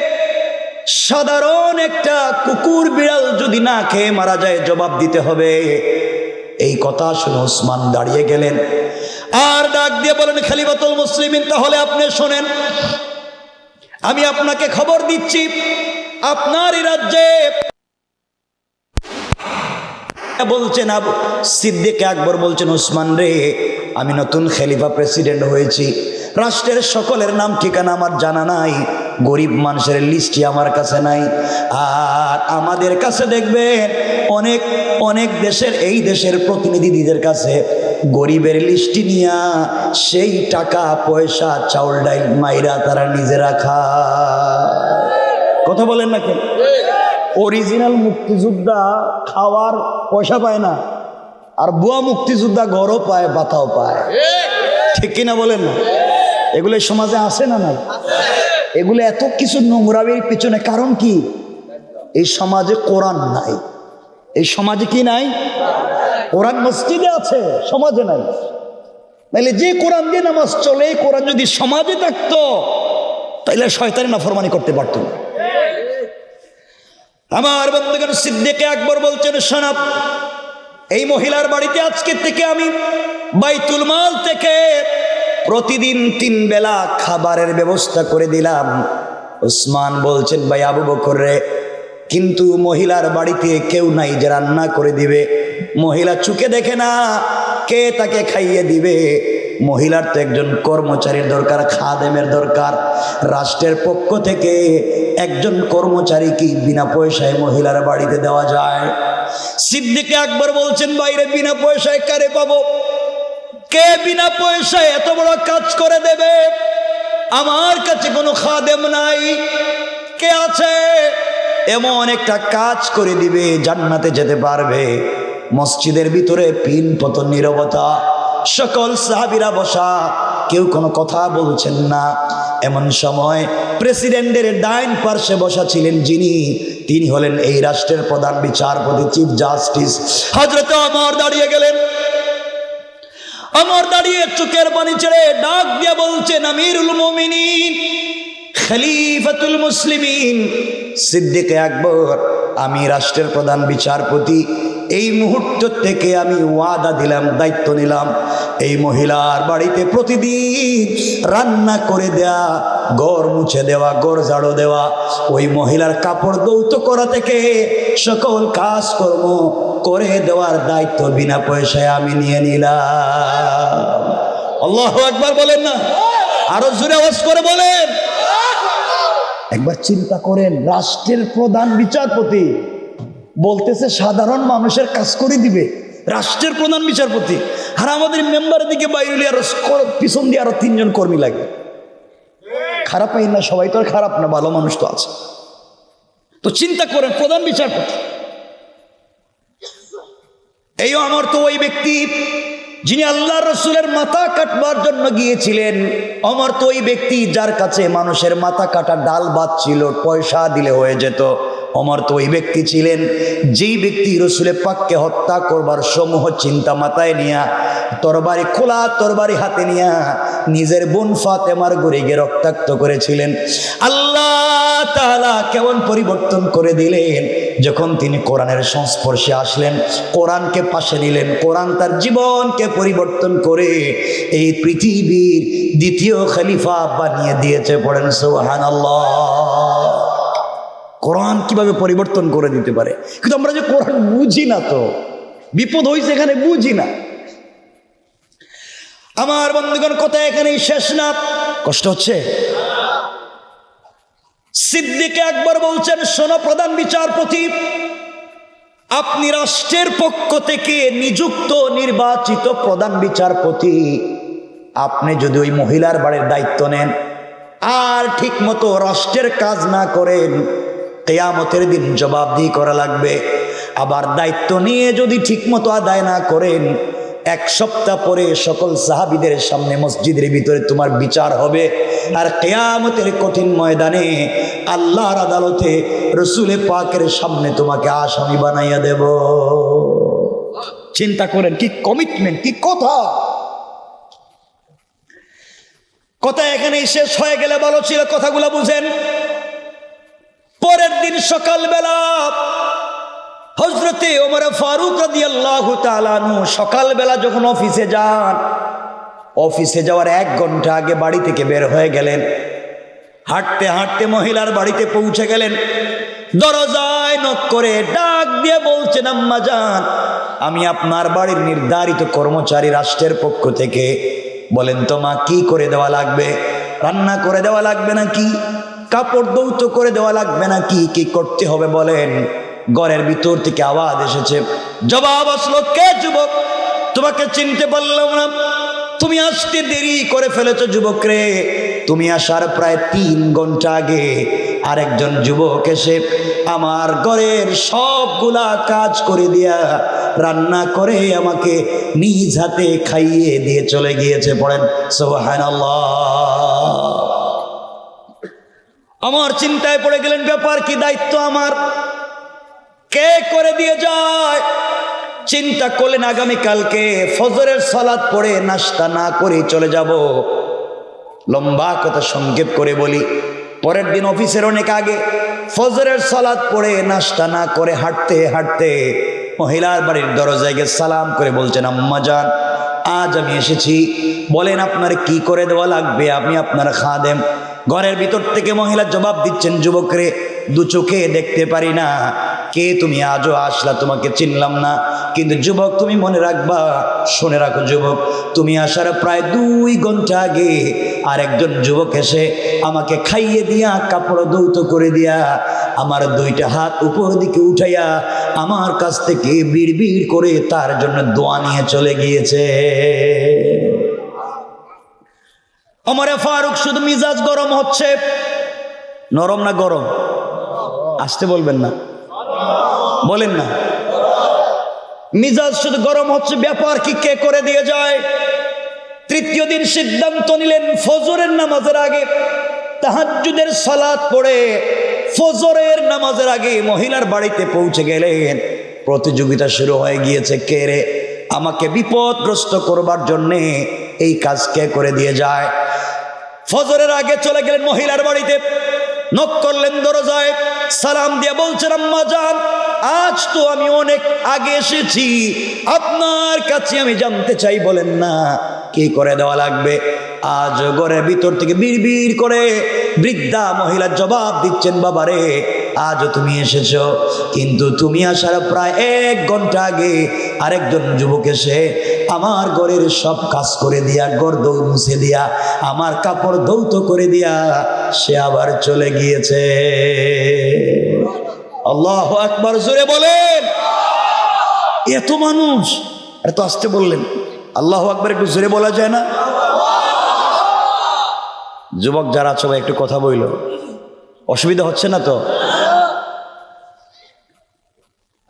সাধারণ একটা কুকুর বিড়াল যদি না খেয়ে মারা যায় জবাব দিতে হবে, এই কথা শুনে উসমান দাঁড়িয়ে গেলেন আর ডাক দিয়ে বলেন, খলিফাতুল মুসলিমিন, তাহলে আপনি শোনেন, আমি আপনাকে খবর দিচ্ছি, আপনার রাজ্যে বলছেন সিদ্দিকে আকবর বলছেন, উসমান রে, আমি নতুন খলিফা প্রেসিডেন্ট হয়েছি, রাষ্ট্রের সকলের নাম ঠিকানা আমার জানা নাই, গরিব মানুষের লিস্টই আমার কাছে নাই, আর আমাদের কাছে দেখবেন অনেক অনেক দেশের, এই দেশের প্রতিনিধিদের কাছে গরিবের লিস্টি নিয়া সেই টাকা পয়সা চাউল ডাইল মাইরা তারা নিজেরা খায়। কথা বলেন না কেন? অরিজিনাল মুক্তিযোদ্ধা খাওয়ার পয়সা পায় না, আর বুয়া মুক্তিযোদ্ধা ঘরও পায়, বাতাও পায়, ঠিক কিনা বলেন না? এগুলো সমাজে আসে না নাই? এগুলো এত কিছু নোংরামির পিছনে কারণ কি? এই সমাজে কোরআন নাই। এই সমাজে কি নাই? কোরআন মসজিদে আছে, সমাজে নাই। নাইলে যে কোরআন দিয়ে নামাজ চলে, কোরআন যদি সমাজে থাকতো তাইলে শয়তানি নাফরমানি করতে পারতো না। আমার বন্ধুগণ, সিদ্দিকে আকবর বলছেন, শোনাব, এই মহিলার বাড়িতে আজকে থেকে আমি বাইতুল মাল থেকে প্রতিদিন 3 বেলা খাবারের ব্যবস্থা করে দিলাম। উসমান বলছেন, ভাই আবু বকর রে, কিন্তু মহিলার বাড়িতে কেউ নাই যে রান্না করে দিবে, মহিলা চুকে দেখে না কে তাকে খাইয়ে দিবে, মহিলার তো একজন কর্মচারীর দরকার, খাদেমের দরকার। রাষ্ট্রের পক্ষ থেকে একজন কর্মচারী কি বিনা পয়সায় মহিলার বাড়িতে দেওয়া যায়? সিদ্দিক আকবর বলছেন, বাইরে বিনা পয়সায় কারে পাবো? কে বিনা পয়সায় এত বড় কাজ করে দেবে? আমার কাছে কোনো খাদেম নাই। কে আছে এমন একটা কাজ করে দিবে, জান্নাতে যেতে পারবে? মসজিদের ভিতরে পিন পতন নীরবতা, সকল সাহাবীরা বসা, কেউ কোনো কথা বলছেন না। এমন সময় প্রেসিডেন্টের ডাইন পার্শ্বে বসা ছিলেন যিনি, তিনি হলেন এই রাষ্ট্রের প্রধান বিচারপতি, চিফ জাস্টিস হযরত ওমর দাঁড়িয়ে গেলেন। ওমর দাঁড়িয়ে চোখের পানি ছেড়ে ডাক দিয়ে বলছেন, আমিরুল মুমিনিন, খলিফাতুল মুসলিমিন, সিদ্দিক আকবর, আমি রাষ্ট্রের প্রধান বিচারপতি, এই মুহূর্ত থেকে আমি ওয়াদা দিলাম, দায়িত্ব নিলাম, এই মহিলার বাড়িতে প্রতিদিন রান্না করে দেয়া, ঘর মুছে দেওয়া, ঘর ঝাড়ু দেওয়া, ওই মহিলার কাপড় ধৌত করা থেকে সকল কাজকর্ম করে দেওয়ার দায়িত্ব বিনা পয়সায় আমি নিয়ে নিলাম। আল্লাহু আকবার বলেন না? আরো জোরে আওয়াজ করে বলেন। একবার চিন্তা করেন, রাষ্ট্রের প্রধান বিচারপতি বলতেছে সাধারণ মানুষের কাজ করে দিবে, রাষ্ট্রের প্রধান বিচারপতি। আর আমাদের মেম্বারের দিকে বাইরে আরো পিছন দিয়ে আরো 3 জন কর্মী লাগে। খারাপ হয় না? সবাই তো আর খারাপ না, ভালো মানুষ তো আছে। তো চিন্তা করেন, প্রধান বিচারপতি। এই আমার তো ওই ব্যক্তি যিনি আল্লাহ রসুলের মাথা কাটবার জন্য গিয়েছিলেন। আমার তো ওই ব্যক্তি যার কাছে মানুষের মাথা কাটা ডাল ভাত ছিল, পয়সা দিলে হয়ে যেত। আমার তো ওই ব্যক্তি ছিলেন যেই ব্যক্তি রসুলের পাককে হত্যা করবার সমূহ চিন্তা মাথায় নিয়া, তরবারি, খোলা তরবারি হাতে নিয়া নিজের বোন ফাতেমার ঘরে গিয়ে রক্তাক্ত করেছিলেন। আল্লাহ তাআলা কেমন পরিবর্তন করে দিলেন যখন তিনি কোরআনের সংস্পর্শে আসলেন, কোরআনকে পাশে নিলেন। কোরআন তার জীবনকে পরিবর্তন করে এই পৃথিবীর দ্বিতীয় খলিফা বানিয়ে দিয়েছে। পড়েন সুবহানাল্লাহ। কোরআন কিভাবে পরিবর্তন করে দিতে পারে। কিন্তু আমরা যে কোরআন বুঝি না, তো বিপদ হয়েছে এখানে, বুঝি না। আমার বন্ধুগণ, কথা এখানেই শেষ না, কষ্ট হচ্ছে। সিদ্দিক আকবর বলছেন, শোনো প্রধান বিচারপতি, আপনি রাষ্ট্রের পক্ষ থেকে নিযুক্ত নির্বাচিত প্রধান বিচারপতি, আপনি যদি ওই মহিলার বাড়ির দায়িত্ব নেন আর ঠিক মতো রাষ্ট্রের কাজ না করেন, কিয়ামতের দিন জবাবদিহি করা লাগবে। আবার দায়িত্ব নিয়ে যদি ঠিকমতো আদায় না করেন, 1 সপ্তাহ পরে সকল সাহাবীদের সামনে মসজিদের ভিতরে তোমার বিচার হবে। আর কিয়ামতের কঠিন ময়দানে আল্লাহর আদালতে রসুলে পাকের সামনে তোমাকে আসামি বানাইয়া দেব। চিন্তা করেন, কি কমিটমেন্ট, কি কথা। কথা এখানেই শেষ হয়ে গেলে ভালো ছিল, কথাগুলো বুঝেন। পরের দিন সকালবেলা হযরতে ওমর ফারুক রাদিয়াল্লাহু তাআলা আনহু সকালবেলা যখন অফিসে যান, অফিসে যাওয়ার 1 ঘন্টা আগে বাড়ি থেকে বের হয়ে গেলেন। হাঁটতে হাঁটতে মহিলার বাড়িতে পৌঁছে গেলেন। দরজায় নক করে ডাক দিয়ে বলছেন, আম্মা জান, আমি আপনার বাড়ির নির্ধারিত কর্মচারী, রাষ্ট্রের পক্ষ থেকে। বলেন তো মা, কি করে দেওয়া লাগবে? রান্না করে দেওয়া লাগবে নাকি? কাপড় ধৌত করে দেওয়া লাগবে নাকি? কি করতে হবে বলেন? ঘরের ভিতর থেকে আওয়াজ এসেছে। জবাব আসলো, কে যুবক? তোমাকে চিনতে পারলাম না, তুমি আসতে দেরি করে ফেলেছো যুবক রে। তুমি আসার প্রায় 3 ঘন্টা আগে আরেকজন যুবক এসে আমার ঘরের সবগুলা কাজ করে দিয়া, রান্না করে আমাকে নিজ হাতে খাইয়ে দিয়ে চলে গিয়েছে। পড়েন সুবহানাল্লাহ। আমার চিন্তায় পড়ে গেলেন, ব্যাপার কি? দায়িত্ব আমার, কে করে দিয়ে যায়? চিন্তা করলেন, আগামীকালকে ফজরের সালাত পড়ে নাস্তা না করে চলে যাব। লম্বা কথা সংক্ষেপ করে বলি, পরের দিন অফিসের অনেক আগে ফজরের সালাত পড়ে নাস্তা না করে হাঁটতে হাঁটতে মহিলার বাড়ির দরজায় গিয়ে সালাম করে বলছেন, আম্মা জান, আজ আমি এসেছি, বলেন আপনার কি করে দেওয়া লাগবে? আমি আপনার খাদেম। ঘরের ভিতর থেকে মহিলা জবাব দিচ্ছেন, যুবক রে, 2 চোখে দেখতে পারি না, কে তুমি? আজও আসলা, তোমাকে চিনলাম না। কিন্তু যুবক, তুমি মনে রাখবা, শুনে রাখো যুবক, তুমি আসার প্রায় 2 ঘন্টা আগে আর একজন যুবক এসে আমাকে খাইয়ে দিয়া কাপড় ধৌত করে দিয়া আমার দুইটা হাত উপর দিকে উঠাইয়া আমার কাছ থেকে বিড়বিড় করে তার জন্য দোয়া নিয়ে চলে গিয়েছে। ওমরে ফারুক শুধু মিজাজ গরম হচ্ছে, নরম না গরম? আসতে বলবেন না, বলেন না। মিজাজ শুধু গরম হচ্ছে, ব্যাপার কি কে করে দিয়ে যায়। তৃতীয় দিন সিদ্ধান্ত নিলেন ফজরের নামাজের আগে, তাহাজ্জুদের সালাত পড়ে ফজরের নামাজের আগে মহিলার বাড়িতে পৌঁছে গেলেন। প্রতিযোগিতা শুরু হয়ে গিয়েছে, কে রে আমাকে বিপদগ্রস্ত করবার জন্যে এই কাজ কে করে দিয়ে যায়। ফজরের আগে চলে গেলেন মহিলার বাড়িতে, নক করলেন দরজায়, সালাম দিয়ে বলছেন আম্মা জান, আজ তো আমি অনেক আগে এসেছি, আপনার কাছে আমি জানতে চাই, বলেন না কি করে দেওয়া লাগবে। আজ ঘরের ভিতর থেকে বিড়বিড় করে বৃদ্ধা মহিলা জবাব দিচ্ছেন, বাবারে আজও তুমি এসেছো, কিন্তু তুমি আসার প্রায় 1 ঘন্টা আগে আরেকজন যুবক এসে আমার ঘরের সব কাজ করে দিয়া, ঘর দৌ মুছে দিয়া, আমার কাপড় ধৌত করে দিয়া সে আবার চলে গিয়েছে। আল্লাহু আকবার, জোরে বলেন। এত মানুষ, এত আসতে বললেন, আল্লাহু আকবার একটু জোরে বলা যায় না? যুবক যারা সবাই একটু কথা বইল, অসুবিধা হচ্ছে না তো?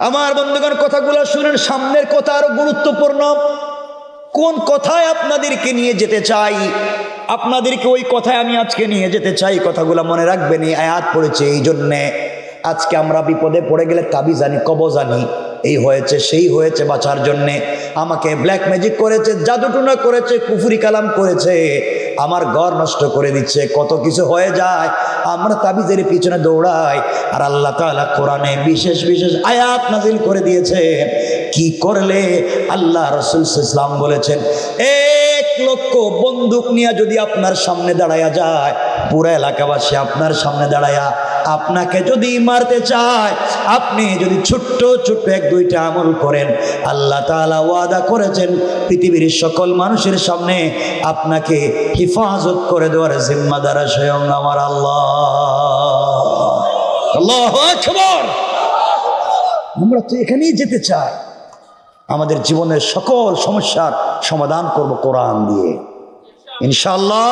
আমার বন্ধুগণ কথাগুলো শুনেন, সামনের কথা আরো গুরুত্বপূর্ণ। কোন কথায় আপনাদেরকে নিয়ে যেতে চাই, আপনাদেরকে ওই কথায় আমি আজকে নিয়ে যেতে চাই। কথাগুলো মনে রাখবেন, এই আয়াত পড়েছে এই জন্যে। আজকে আমরা বিপদে পড়ে গেলে তাবিজ জানি, কবজ জানি, এই হয়েছে সেই হয়েছে বাঁচার জন্যে আমাকে ব্ল্যাক ম্যাজিক করেছে, জাদুটুনা করেছে, কুফরি কালাম করেছে, আমার ঘর নষ্ট করে দিচ্ছে, কত কিছু হয়ে যায়, আমরা তাবিজের পিছনে দৌড়াই। আর আল্লাহ তাআলা কোরআনে বিশেষ বিশেষ আয়াত নাজিল করে দিয়েছে, কি করলে আল্লাহ রাসূল সাল্লাল্লাহু আলাইহি ওয়াসাল্লাম বলেছেন, 1 লক্ষ বন্দুক নিয়ে যদি আপনার সামনে দাঁড়ায়া যায়, পুরো এলাকাবাসী আপনার সামনে দাঁড়ায়া আপনাকে যদি মারতে চায়, আপনি যদি ছোট্ট ছোট্ট 1-2টা আমল করেন, আল্লাহ তাআলা ওয়াদা করেছেন পৃথিবীর সকল মানুষের সামনে আপনাকে হিফাজত করে দেওয়ার জিম্মাদার স্বয়ং আমার আল্লাহ। আল্লাহু আকবার। আমরা তো এখানেই যেতে চাই, আমাদের জীবনের সকল সমস্যার সমাধান করব কোরআন দিয়ে, ইনশাআল্লাহ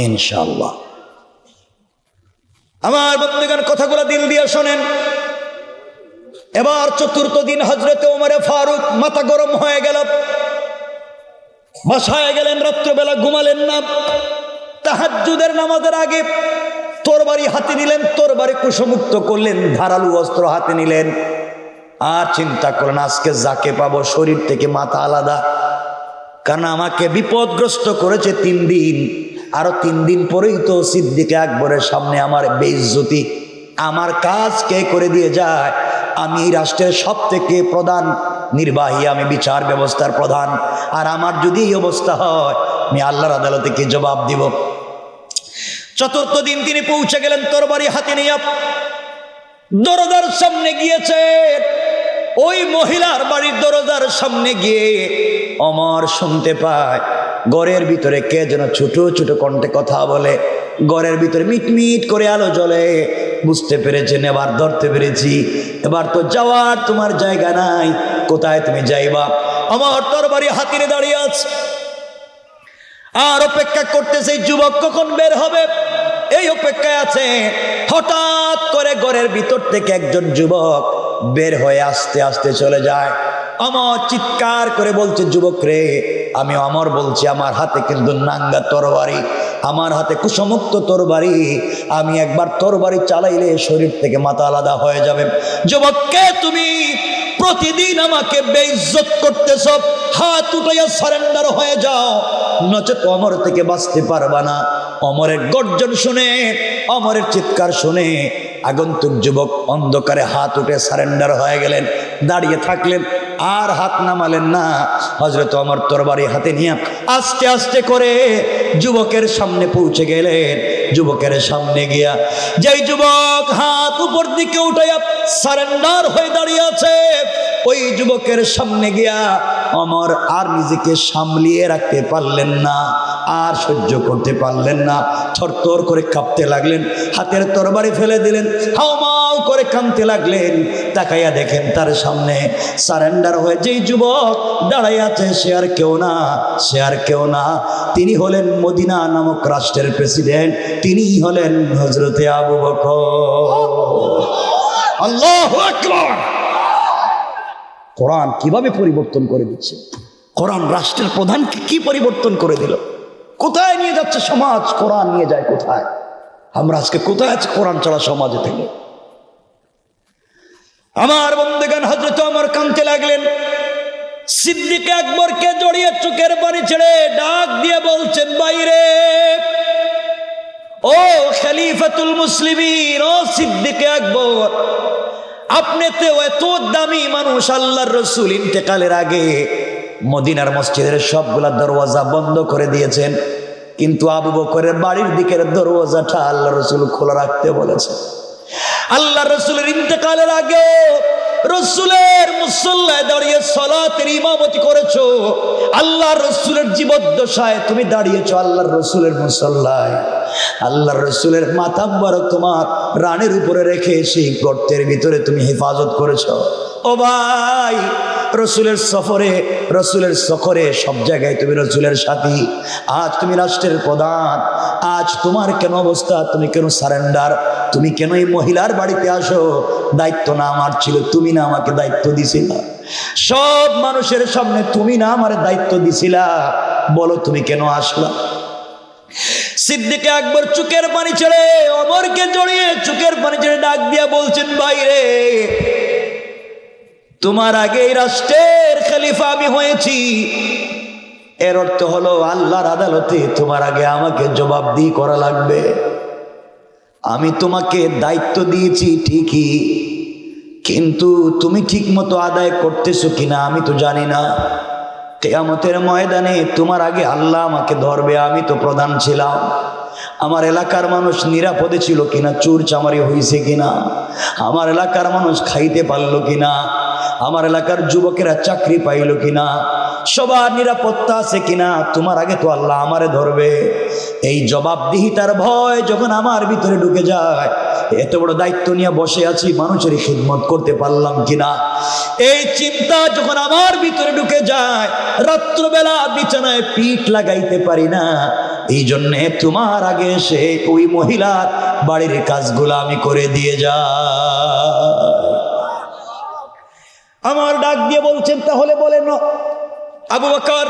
ইনশাআল্লাহ। আমার বন্ধুগণ কথাগুলো দিল দিয়ে শোনেন। এবার 4র্থ দিন হযরতে ওমরে ফারুক মাথা গরম হয়ে গেল, বাসায় গেলেন, রাত্রবেলা ঘুমালেন না। তাহাজ্জুদের নামাজের আগে তরবারি হাতে নিলেন, তরবারি কুশমুক্ত করলেন, ধারালো অস্ত্র হাতে নিলেন, আর চিন্তা করলেন আজকে যাকে পাবো শরীর থেকে মাথা আলাদা, কারণ আমাকে বিপদগ্রস্ত করেছে 3 দিন, আরো 3 দিন পরেই তো সিদ্দিক আকবরের সামনে আমার বেইজ্জতি, আমার কাজ কে করে দিয়ে যায়। আমি এই রাষ্ট্রের সব থেকে প্রধান নির্বাহী, আমি বিচার ব্যবস্থার প্রধান, আর আমার যদি এই অবস্থা হয় আমি আল্লাহর আদালতে কি জবাব দিব। 4র্থ দিন তিনি পৌঁছে গেলেন, তরবারি হাতে নিয়ে দরজার সামনে গিয়েছে। ওই মহিলার বাড়ির দরজার সামনে গিয়ে ওমর শুনতে পায় ঘরের ভিতরে কে যেন ছোট ছোট কণ্ঠে কথা বলে, ঘরের ভিতরে মিটমিট করে আলো জ্বলে। বুঝতে পেরেছেন, এবার ধরতে পেরেছি, এবার তো যাওয়ার তোমার জায়গা নাই, কোথায় তুমি যাইবা। আমার তরবারি হাতিরে দাঁড়িয়ে আছে, আর অপেক্ষা করতেছে যুবক কখন বের হবে, এই অপেক্ষায় আছে। হঠাৎ করে ঘরের ভিতর থেকে একজন যুবক বের হয়ে আস্তে আস্তে চলে যায়। আমার চিৎকার করে বলছে, যুবক রে, আমি অমর বলছি, আমার হাতে কিন্তু নাঙ্গা তরবারি, আমার হাতে কুশমুক্ত তরবারি, আমি একবার তরবারি চালাইলে শরীর থেকে মাথা আলাদা হয়ে যাবে। যুবক, কে তুমি? প্রতিদিন আমাকে বেইজ্জত করতেছ, হাত উঠাইয়া সারেন্ডার হয়ে যাও, নচেত অমর থেকে বাঁচতে পারবা না। অমরের গর্জন শুনে, অমরের চিৎকার শুনে আগন্তুক যুবক অন্ধকারে হাত উঠে সারেন্ডার হয়ে গেলেন, দাঁড়িয়ে থাকলেন, আর হাত নামালেন না। হযরত ওমর তরবারি হাতে নিয়ে আস্তে আস্তে করে যুবকের সামনে পৌঁছে গেলেন। যুবকের সামনে গিয়া যেই যুবক হাত উপর দিকে উঠাইয়া সারেন্ডার হয়ে দাঁড়িয়ে আছে, ওই যুবকের সামনে গিয়া ওমর আর নিজেকে সামলিয়ে রাখতে পারলেন না, আর সহ্য করতে পারলেন না, থরথর করে কাঁপতে লাগলেন, হাতের তরবারি ফেলে দিলেন, হাউমাউ করে কাঁদতে লাগলেন। তাকাইয়া দেখেন তার সামনে সারেন্ডার হয়ে যেই যুবক দাঁড়াই আছে, সে আর কেউ না, তিনি হলেন মদিনা নামক রাষ্ট্রের প্রেসিডেন্ট, তিনিই হলেন হযরতে আবু বকর। আল্লাহু আকবার। কোরআন কিভাবে পরিবর্তন করে দিচ্ছে, কোরআন রাষ্ট্রের প্রধানকে কি পরিবর্তন করে দিল, কোথায় নিয়ে যাচ্ছে সমাজ, কোরআন নিয়ে যায় কোথায়। আমরা আজকে কোথায় আছি কোরআন ছাড়া সমাজে থেকে। আমার বন্ধুগণ, হযরত ওমর কাঁদতে লাগলেন। সিদ্দিক আকবরকে জড়িয়ে চোখের পানি ছেড়ে ডাক দিয়ে বলছেন, বাইরে ও খলিফাতুল মুসলিমিন, ও সিদ্দিক আকবর, আপনি তো এত দামি মানুষ, আল্লাহর রাসূল ইন্তেকালের আগে মদিনার মসজিদের সবগুলা দরওয়াজা বন্ধ করে দিয়েছেন, কিন্তু আবু বকরের বাড়ির দিকের দরওয়াজাটা আল্লাহর রাসূল খোলা রাখতে বলেছেন। আল্লাহর রাসূলের ইন্তেকালের আগে রাসূলের মুসল্লায় দাঁড়িয়ে সালাতের ইমামতি করেছো, আল্লাহর রাসূলের জীবদ্দশায় তুমি দাঁড়িয়েছো আল্লাহর রাসূলের মুসল্লায়, আল্লাহর রাসূলের মাথা মুবারক তোমার রানের উপরে রেখে সেই গর্তের ভিতরে তুমি হেফাজত করেছো। ও ভাই, রসুলের সফরে, রসুলের সফরে সব জায়গায় তুমি রসুলের সাথী, আজ তুমি রাষ্ট্রের প্রধান, আজ তোমার কেন অবস্থা, তুমি কেন সারেন্ডার, তুমি কেন এই মহিলার বাড়িতে আসো? দায়িত্ব না আমার ছিল, তুমি না আমাকে দায়িত্ব দিছিলা, সব মানুষের সামনে তুমি না আমার দায়িত্ব দিছিলা, বলো তুমি কেন আসলা? সিদ্দিক আকবর চোখের পানি ছেড়ে ওমরকে জড়িয়ে চোখের পানি ছেড়ে ডাক দিয়া বলছেন, বাইরে তোমার আগে এই রাষ্ট্রের খলিফা আমি হয়েছি, এর অর্থ হলো আল্লাহর আদালতে তোমার আগে আমাকে জবাবদিহি করা লাগবে। আমি তোমাকে দায়িত্ব দিয়েছি ঠিকই, কিন্তু তুমি ঠিক মতো আদায় করতেছো কিনা আমি তো জানি না। কিয়ামতের ময়দানে তোমার আগে আল্লাহ আমাকে ধরবে, আমি তো প্রধান ছিলাম, আমার এলাকার মানুষ নিরাপদে ছিল কিনা, চুর চামারি হয়েছে কিনা, আমার এলাকার মানুষ খাইতে পারলো কিনা, আমার এলাকার যুবকেরা চাকরি পাইল কিনা, সবার নিরাপত্তা আছে কিনা, তোমার আগে তো আল্লাহ আমারে ধরবে। এই জবাবদিহিতার ভয় যখন আমার ভিতরে ঢুকে যায়, এত বড় দায়িত্ব নিয়ে বসে আছি, মানুষের খিদমত করতে পারলাম কিনা, এই চিন্তা যখন আমার ভিতরে ঢুকে যায়, রাত্রবেলা বিছানায় পিঠ লাগাইতে পারি না। এই জন্যে তোমার আগে এসে ওই মহিলার বাড়ির কাজগুলো আমি করে দিয়ে যাই। আমার ডাক দিয়ে বলছেন, তাহলে বলেন আবু বকর,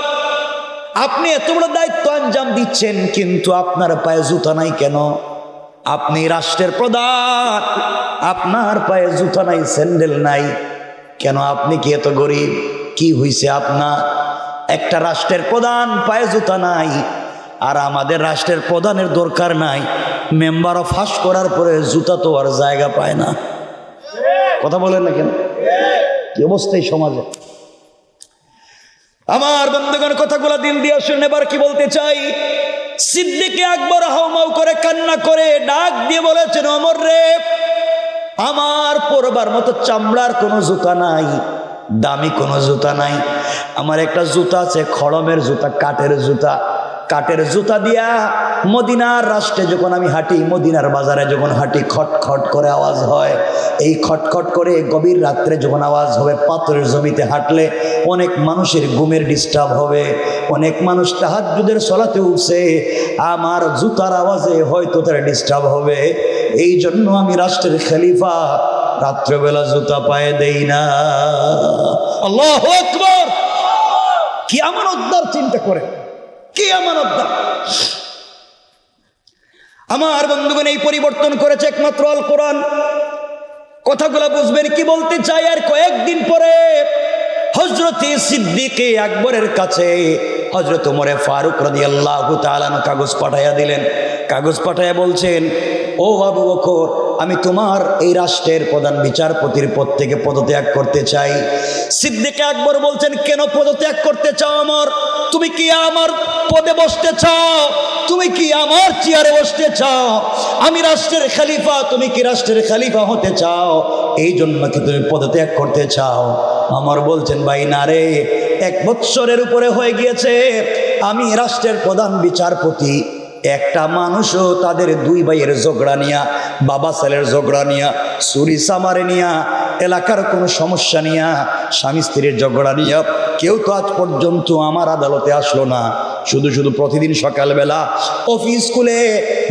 আপনি এত বড় দায়িত্ব আঞ্জাম দিচ্ছেন, কিন্তু আপনার পায়ে জুতা নাই কেন? আপনি রাষ্ট্রের প্রধান, আপনার পায়ে জুতা নাই, স্যান্ডেল নাই কেন? আপনি কি এত গরিব? কি হইছে আপনার? একটা রাষ্ট্রের প্রধান পায়ে জুতা নাই, আর আমাদের রাষ্ট্রের প্রধানের দরকার নাই, মেম্বার অফ হাউস করার পরে জুতা তো আর জায়গা পায় না। কথা বলেন না কেন? কি অবস্থা এই সমাজে? আমার বন্ধুগণ, কথাগুলো দিল দিয়ে শুনে এবার কি বলতে চাই। সিদ্দিক আকবর হাউমাউ করে কান্না করে ডাক দিয়ে বলেছেন, ওমর রে, আমার পরবার মতো চামড়ার কোনো জুতা নাই, দামি কোনো জুতা নাই, আমার একটা জুতা আছে খড়মের জুতা, কাঠের জুতা দিয়া মদিনার রাষ্ট্রে যখন আমি হাঁটি, মদিনার বাজারে যখন হাঁটি, খটখট করে আওয়াজ হয়। এই খটখট করে গভীর রাত্রে যখন আওয়াজ হবে, পাথরের জমিতে হাঁটলে অনেক মানুষের ঘুমের ডিস্টার্ব হবে, অনেক মানুষ তাহাজ্জুদের সালাতে উঠছে, আমার জুতার আওয়াজে হয়তো তারা ডিস্টার্ব হবে। এই জন্য আমি রাষ্ট্রের খলিফা, রাত্রেবেলা জুতা পায়ে দেই না। আল্লাহু আকবার! কি আমানতদার, চিন্তা করে, কি আমানতদার। আমার বন্ধুগণ, এই পরিবর্তন করেছে একমাত্র আল কোরআন। কথাগুলো বুঝবেন কি বলতে চাই। আর কয়েকদিন পরে হযরত সিদ্দিক আকবরের কাছে হযরত ওমর ফারুক রাদিয়াল্লাহু তাআলা কাগজ পাঠাইয়া দিলেন। কাগজ পাঠাইয়া বলছেন, ও আবু বকর, আমি তোমার এই রাষ্ট্রের প্রধান বিচারপতির পদ থেকে পদত্যাগ করতে চাই। সিদ্দিক আকবর বলছেন, কেন পদত্যাগ করতে চাও ওমর? তুমি কি আমার পদে বসতে চাও? তুমি কি আমার চেয়ারে বসতে চাও? আমি রাষ্ট্রের খলিফা, তুমি কি রাষ্ট্রের খলিফা হতে চাও? এই জন্য কি তুমি পদত্যাগ করতে চাও? ওমর বলছেন, ভাই না রে, 1 বৎসরের উপরে হয়ে গিয়েছে আমি রাষ্ট্রের প্রধান বিচারপতি। একটা মানুষও তাদের 2 ভাইয়ের ঝগড়া নিয়া, বাবা ছেলের ঝগড়া নিয়া, চুরি চামারে নিয়া, এলাকার কোনো সমস্যা নিয়া, স্বামী স্ত্রীর ঝগড়া নিয়া কেউ তো আজ পর্যন্ত আমার আদালতে আসলো না। শুধু শুধু প্রতিদিন সকালবেলা অফিস খুলে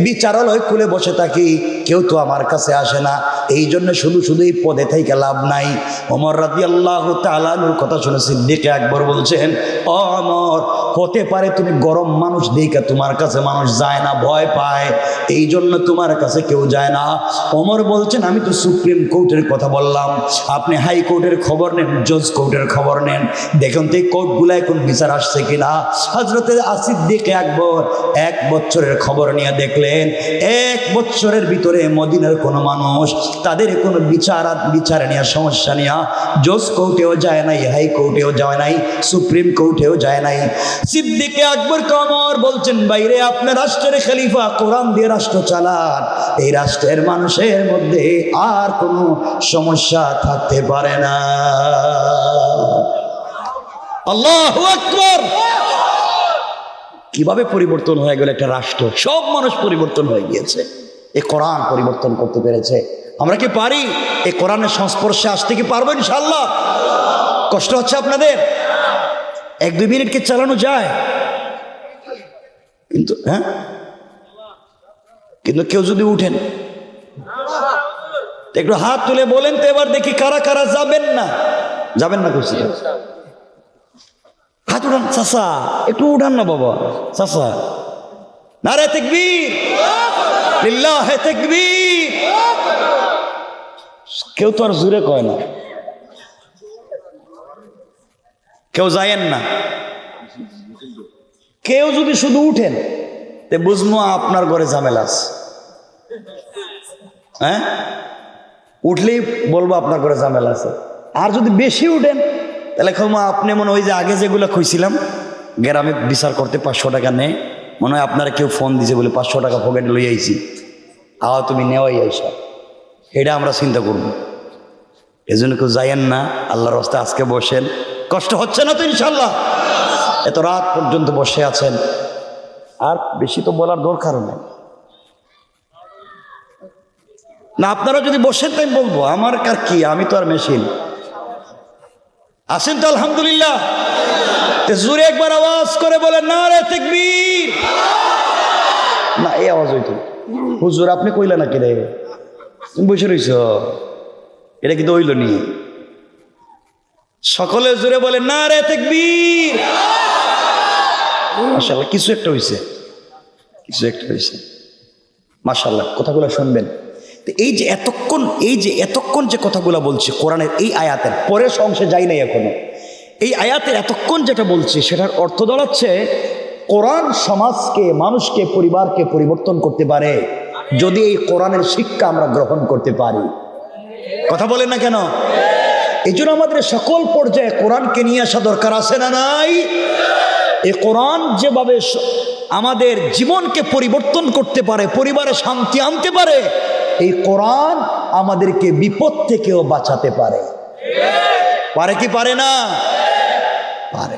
বিচারালয় খুলে বসে থাকি, কেউ তো আমার কাছে আসে না। এই জন্য শুধু শুধু এই পদে থেকে লাভ নাই। ওমর রাদিয়াল্লাহু তাআলা আনহুর কথা শুনে সিদ্দিক আকবর বলছেন, ও ওমর, হতে পারে তুমি গরম মানুষ দেখে তোমার কাছে মানুষ যায় না, ভয় পায়, এই জন্য তোমার কাছে কেউ যায় না। ওমর বলছেন, আমি তো সুপ্রিম কোর্টের কথা বললাম, আপনি হাইকোর্টের খবর নেন, জজ কোর্টের খবর নেন, দেখুন তো এই কোর্টগুলো এখন বিচার আসছে কিনা। হযরতে সিদ্দিক আকবর 1 বছরের খবর নিয়ে দেখলেন, 1 বছরের ভিতরে মদিনার কোনো মানুষ তাদের কোনো বিচার নিয়ে সমস্যা নিয়ে জজ কোর্টেও যায় নাই, হাইকোর্টেও যায় নাই, সুপ্রিম কোর্টেও যায় নাই। সিদ্দিক আকবর ওমর বলছেন, বাইরে আপনি রাষ্ট্রের খলিফা, কোরআন দিয়ে রাষ্ট্র চালান, এই রাষ্ট্রের মানুষের মধ্যে আর কোনো সমস্যা থাকতে পারে না। আল্লাহু আকবার। কিভাবে পরিবর্তন হয়ে গেল একটা রাষ্ট্র, সব মানুষ পরিবর্তন হয়ে গিয়েছে। এই কোরআন পরিবর্তন করতে পেরেছে। আমরা কি পারি? এই কোরআনের সংস্পর্শে আসতে কি পারবো ইনশাআল্লাহ? কষ্ট হচ্ছে আপনাদের? 1-2 মিনিট কি চালানো যায়? কিন্তু কিন্তু কেউ যদি উঠেন একটু হাত তুলে বলেন তো এবার দেখি কারা কারা যাবেন না। যাবেন না করছি, হাত উঠান। চাচা একটু উঠান না বাবা, চাচা। নারে তাকবীর, লিল্লাহে তাকবীর। কেউ তো আর জোরে কয় না, কেউ যায়েন না। কেউ যদি শুধু উঠেন তে বুঝবো আপনার ঘরে ঝামেলা আছে। উঠলেই বলবো আপনার ঘরে ঝামেলা আছে। আর যদি বেশি উঠেন তাহলে ক্ষমা আপনি মনে হয় যে আগে যেগুলো খুঁজছিলাম গ্রামে বিচার করতে 500 টাকা নেই, মনে হয় আপনারা কেউ ফোন দিছে বলে 500 টাকা পকেটে লই আইছি, তুমি নেওয়াই আইসা, এটা আমরা চিন্তা করবো। এই জন্য কেউ যাইয়েন না, আল্লাহর রাস্তায় আজকে বসেন। কষ্ট হচ্ছে না তো ইনশাল্লাহ? এত রাত পর্যন্ত বসে আছেন, আর বেশি তো বলার দরকারও নেই না। আপনারা যদি বসেন তাই বলবো, আমার কার কি, আমি তো আর মেশিন। আসেন তো আলহামদুলিল্লাহ। জোরে একবার আওয়াজ করে বলেন নারে তাকবীর। না এই আওয়াজ হইতো হুজুর আপনি কইলা নাকি রে, তুমি বসে রইছ, এটা কিন্তু হইল নি। সকলে জোরে বলেন নারে তাকবীর। মাশাআল্লাহ, কিছু একটা হইছে, কিছু একটা হইছে। মাশাআল্লাহ, কথাগুলো শুনবেন। এই যে এতক্ষণ যে কথাগুলো বলছি কোরআনের এই আয়াতের পরের অংশে যাই নাই এখনো, এই আয়াতের এতক্ষণ যেটা বলছি সেটার অর্থ দাঁড়াচ্ছে কোরআন সমাজকে, মানুষকে, পরিবারকে পরিবর্তন করতে পারে যদি এই কোরআনের শিক্ষা আমরা গ্রহণ করতে পারি। কথা বলেন না কেন? এই জন্য আমাদের সকল পর্যায়ে কোরআনকে নিয়ে আসা দরকার আছে না নাই? এই কোরআন যেভাবে আমাদের জীবনকে পরিবর্তন করতে পারে, পরিবারে শান্তি আনতে পারে, এই কোরআন আমাদেরকে বিপদ থেকেও বাঁচাতে পারে। পারে কি পারে না? পারে।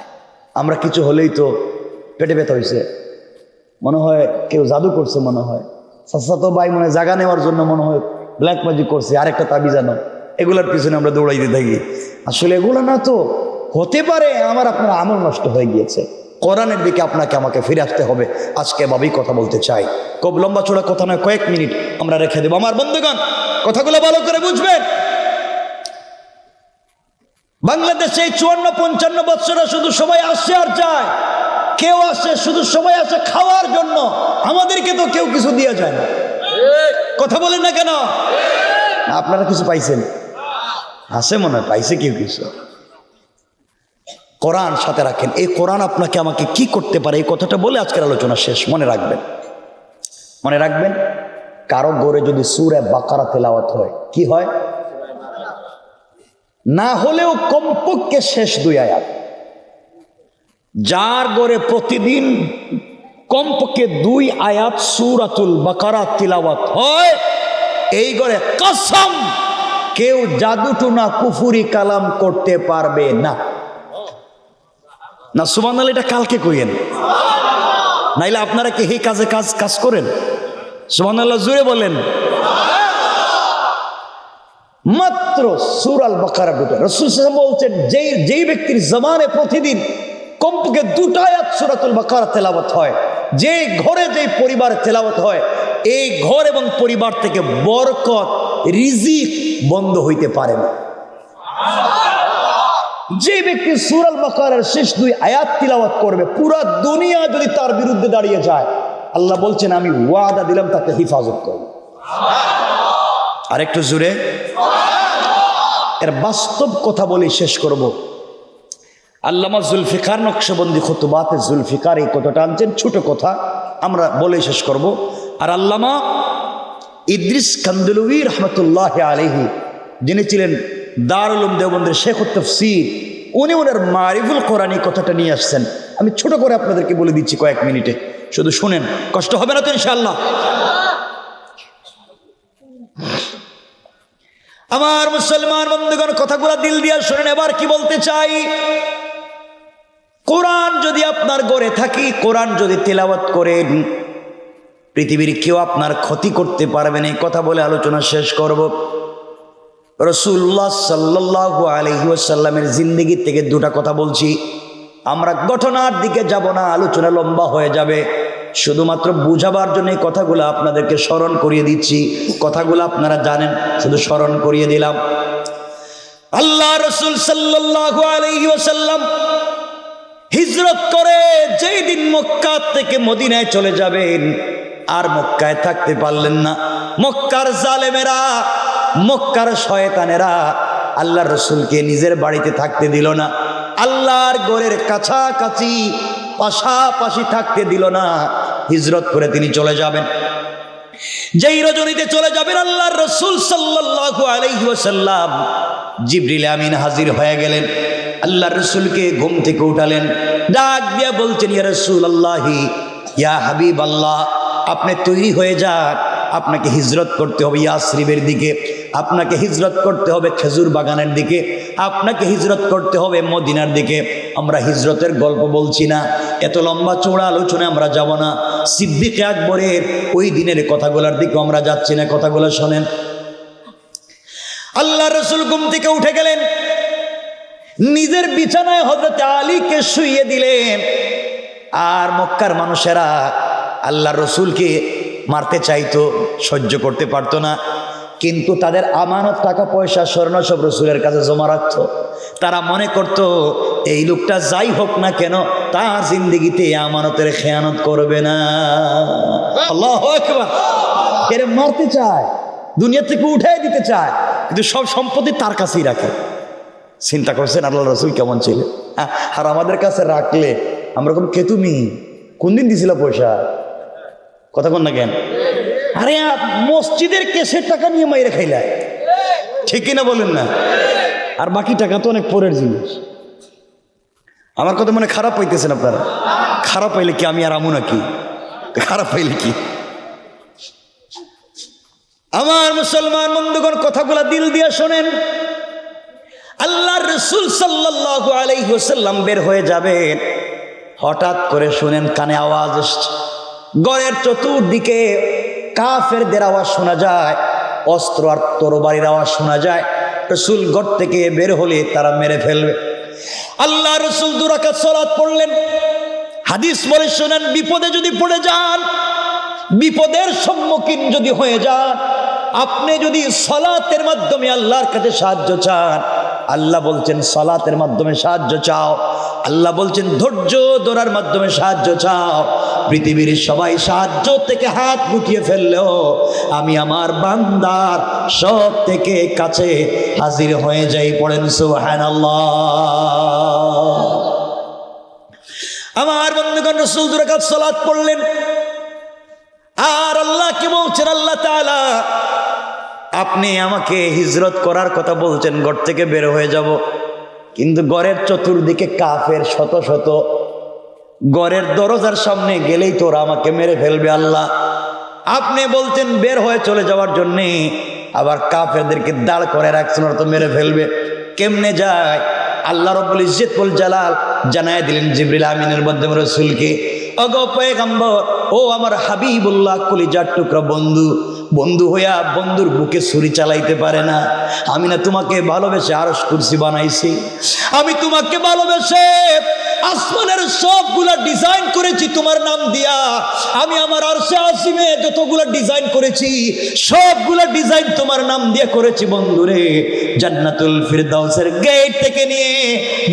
আমরা কিছু হলেই তো পেটে ব্যথা হয়েছে, মনে হয় কেউ জাদু করছে, মনে হয় চাচাতো ভাই মনে হয় জায়গা নেওয়ার জন্য মনে হয় ব্ল্যাক ম্যাজিক করছে, আরেকটা তাবিজানো, এগুলার পিছনে আমরা দৌড়াইতে থাকি। আসলে এগুলো না তো, হতে পারে আমার আপনার আমল নষ্ট হয়ে গিয়েছে। কোরআনের দিকে আপনাকে আমাকে ফিরে আসতে হবে। আজকে এভাবেই কথা বলতে চাই, খুব লম্বা চড়া কথা নয়, কয়েক মিনিট আমরা রেখে দেবো। আমার বন্ধুগণ, কথাগুলো ভালো করে বুঝবেন। বাংলাদেশে 54-55 বছরে শুধু সবাই আসে আর যায়, কেউ আসে শুধু সবাই আসে খাওয়ার জন্য, আমাদেরকে তো কেউ কিছু দিয়ে যায় না। কথা বলেন না কেন? আপনারা কিছু পাইছেন? আসে মনে হয় পাইছে কেউ কিছু। কোরআন সাথে রাখেন। এই কোরআন আপনাকে আমাকে কি করতে পারে, এই কথাটা বলে আজকের আলোচনা শেষ। মনে রাখবেন, মনে রাখবেন, কারো ঘরে যদি সূরা বাকারা তেলাওয়াত হয়, কি হয়? না হলেও কমপক্ষে শেষ 2 আয়াত, যার ঘরে প্রতিদিন কমপক্ষে 2 আয়াত সূরাতুল বাকারা তিলাওয়াত হয়, এই ঘরে কসম কেউ জাদুটুনা কুফুরি কালাম করতে পারবে না। না সুবহানাল্লাহ, এটা কালকে কইেন, নাইলে আপনারা কি এই কাজে কাজ করেন? সুবহানাল্লাহ জোরে বলেন। মাত্র সূরা আল বাকারা দুটো। রাসূল সাল্লাল্লাহু আলাইহি ওয়াসাল্লাম বলছেন, যেই ব্যক্তির জবানে প্রতিদিন কমপক্ষে 2 আয়াত সূরাতুল বাকারা তেলাওয়াত হয়, যে ঘরে যে পরিবারে তেলাওয়াত হয়, এই ঘর এবং পরিবার থেকে বরকত রিজিক বন্ধ হইতে পারে না। যে ব্যক্তি সূরা আল বাকারার শেষ 2 আয়াত তিলাওয়াত করবে, পুরা দুনিয়া যদি তার বিরুদ্ধে দাঁড়িয়ে যায়, আল্লাহ বলছেন আমি ওয়াদা দিলাম তাকে হেফাজত করব। আরেকটু জোরে এর বাস্তব কথা বলে শেষ করব। আল্লামা জুলফিকার নকশবন্দি খুতুবাতে জুলফিকার এই কথাটা আনছেন, ছোট কথা আমরা বলে শেষ করব। আর আল্লামা ইদ্রিস কান্দলুই রহমতুল্লাহ আলাইহি, যিনি ছিলেন দারুল উলুম দেওবন্দের শেখুত তাফসীর, উনি ওনার মারিফুল কোরআনী কথাটা নিয়ে আসছেন। আমি ছোট করে আপনাদেরকে বলে দিচ্ছি কয়েক মিনিটে, শুধু শুনেন, কষ্ট হবে না তো ইনশাআল্লাহ? আমার মুসলমান বন্ধুগণ, কথাগুলো দিল দিয়ে শুনেন। এবার কি বলতে চাই, কোরআন যদি আপনার ঘরে থাকি, কোরআন যদি তিলাওয়াত করেন, পৃথিবীর কেউ আপনার ক্ষতি করতে পারবে না। এই কথা বলে আলোচনা শেষ করব। রাসূলুল্লাহ সাল্লাল্লাহু আলাইহি ওয়াসাল্লামের জিন্দেগি থেকে 2টা কথা বলছি। আমরা ঘটনার দিকে যাব না, আলোচনা লম্বা হয়ে যাবে। শুধুমাত্র বুঝাবার জন্য এই কথাগুলো আপনাদেরকে স্মরণ করিয়ে দিচ্ছি। কথাগুলো আপনারা জানেন, শুধু স্মরণ করিয়ে দিলাম। আল্লাহ রাসূল সাল্লাল্লাহু আলাইহি ওয়াসাল্লাম হিজরত করে যেই দিন মক্কা থেকে মদিনায় চলে যাবেন, আর মক্কায় থাকতে পারলেন না। মক্কার জালেমেরা, মক্কার শয়তানেরা আল্লাহর রাসূলকে নিজের বাড়িতে থাকতে দিল না, আল্লাহর ঘরের কাছাকাছি পাশাপাশি থাকতে দিল না। হিজরত করে তিনি চলে যাবেন। যেই রজনীতে চলে যাবেন, আল্লাহর রাসূল সাল্লাল্লাহু আলাইহি ওয়াসাল্লাম জিবরিল আমিন হাজির হয়ে গেলেন। আল্লাহর রাসূলকে ঘুম থেকে উঠালেন, ডাক দিয়া বলছেন, ইয়া রাসূলুল্লাহি, ইয়া হাবিবাল্লাহ, আপনি তৈরি হয়ে যান, আপনাকে হিজরত করতে হবে ইয়াসরিবের দিকে, আপনাকে হিজরত করতে হবে খেজুর বাগানের দিকে, আপনাকে হিজরত করতে হবে মদিনার দিকে। আমরা হিজরতের গল্প বলছি না, এত লম্বা চৌড়া আলোচনা আমরা যাব না। সিদ্দিক আকবরের ওই দিনের কথাগুলোর দিকে আমরা যাচ্ছি না, কথাগুলো শোনেন। আল্লাহর রাসূল ঘুম থেকে উঠে গেলেন, নিজের বিছানায় হযরত আলীকে শুইয়ে দিলেন। আর মক্কার মানুষেরা আল্লাহর রাসূলকে মারতে চাইতো, সহ্য করতে পারতো না, কিন্তু তাদের আমানত টাকা পয়সা স্বর্ণ সব রাসূলের কাছে জমা রাখতো। তারা মনে করত এই লোকটা যাই হোক না কেন তার জিন্দেগিতে আমানতের খেয়ানত করবে না। আল্লাহু আকবার। এর মারতে চায়, দুনিয়া থেকে উঠাই দিতে চায়, কিন্তু সব সম্পত্তি তার কাছেই রাখে। চিন্তা করছেন আল্লাহ রাসূল কেমন ছিল? আর আমাদের কাছে রাখলে আমরা কোন কে, তুমি কোন দিন দিছিল পয়সা? কথা কোন না কেন? আরে মসজিদের কেসের টাকা নিয়ে মাইরে খাইলায়, ঠিক কিনা বলেন না? আর বাকি টাকা তো অনেক পরের জিনিস। আমার কথা মনে খারাপ পাইতেছেন আপনারা? খারাপ পাইলে কি আমি আর আমু নাকি? খারাপ পাইলে কি? আমার মুসলমান বন্ধুগণ, কথাগুলা দিল দিয়া শোনেন। আল্লাহর রাসূল সাল্লাল্লাহু আলাইহি ওয়াসাল্লাম বের হয়ে যাবেন, হঠাৎ করে শুনেন কানে আওয়াজ এসছে। ঘরের চতুর্দিকে কাফেরদের আওয়াজ শোনা যায়, অস্ত্র আর তরবারির আওয়াজ শোনা যায়। রাসূল ঘর থেকে বের হলে তারা মেরে ফেলবে। আল্লাহ রাসূল 2 রাকাত সালাত পড়লেন। হাদিস বলে শোনেন, বিপদে যদি পড়ে যান, বিপদের সম্মুখীন যদি হয়ে যান, আপনি যদি সালাতের মাধ্যমে আল্লাহর কাছে সাহায্য চান, আল্লাহ বলছেন সালাতের মাধ্যমে সাহায্য চাও। আল্লাহ বলছেন ধৈর্য ধরার মাধ্যমে সাহায্য চাও। পৃথিবীর সবাই সাহায্য থেকে হাত গুটিয়ে ফেললেও আমি আমার বান্দার সব থেকে কাছে হাজির হয়ে যাই। পড়েন সুবহানাল্লাহ। আমার বন্ধুগণ, রাসূল 2 রাকাত সালাত পড়লেন। আর আল্লাহ কি বলছেন? আল্লাহ তাআলা আপনি আমাকে হিজরত করার কথা বলছেন, ঘর থেকে বের হয়ে যাব, কিন্তু ঘরের চতুর্দিকে কাফের শত শত ঘরের দরজার সামনে গেলেই তো ওরা আমাকে মেরে ফেলবে আল্লাহ। আপনি বলতেন বের হয়ে চলে যাওয়ার জন্যে, আবার কাফেরদেরকে দাঁড় করে রাখছেন, ওরা তো মেরে ফেলবে। কেমনে যায়? আল্লাহ রাব্বুল ইজ্জত ওয়াল জালাল জানায় দিলেন জিবরিল আমিনের মাধ্যমে রাসূলকে, ওগো পয়গম্বর, ও আমার হাবিবুল্লাহ কলিজার টুকরা বন্ধু, বন্ধু হইয়া বন্ধুর বুকে ছুরি চালাইতে পারে না। আমি না তোমাকে ভালোবেসে আরশ কুরসি বানাইছি, আমি তোমাকে ভালোবেসে আসমানের সবগুলা ডিজাইন করেছি তোমার নাম দিয়া। আমি আমার আরশে আসিমে যতগুলা ডিজাইন করেছি সবগুলা ডিজাইন তোমার নাম দিয়ে করেছি বন্ধুরে। জান্নাতুল ফিরদাউসের গেট থেকে নিয়ে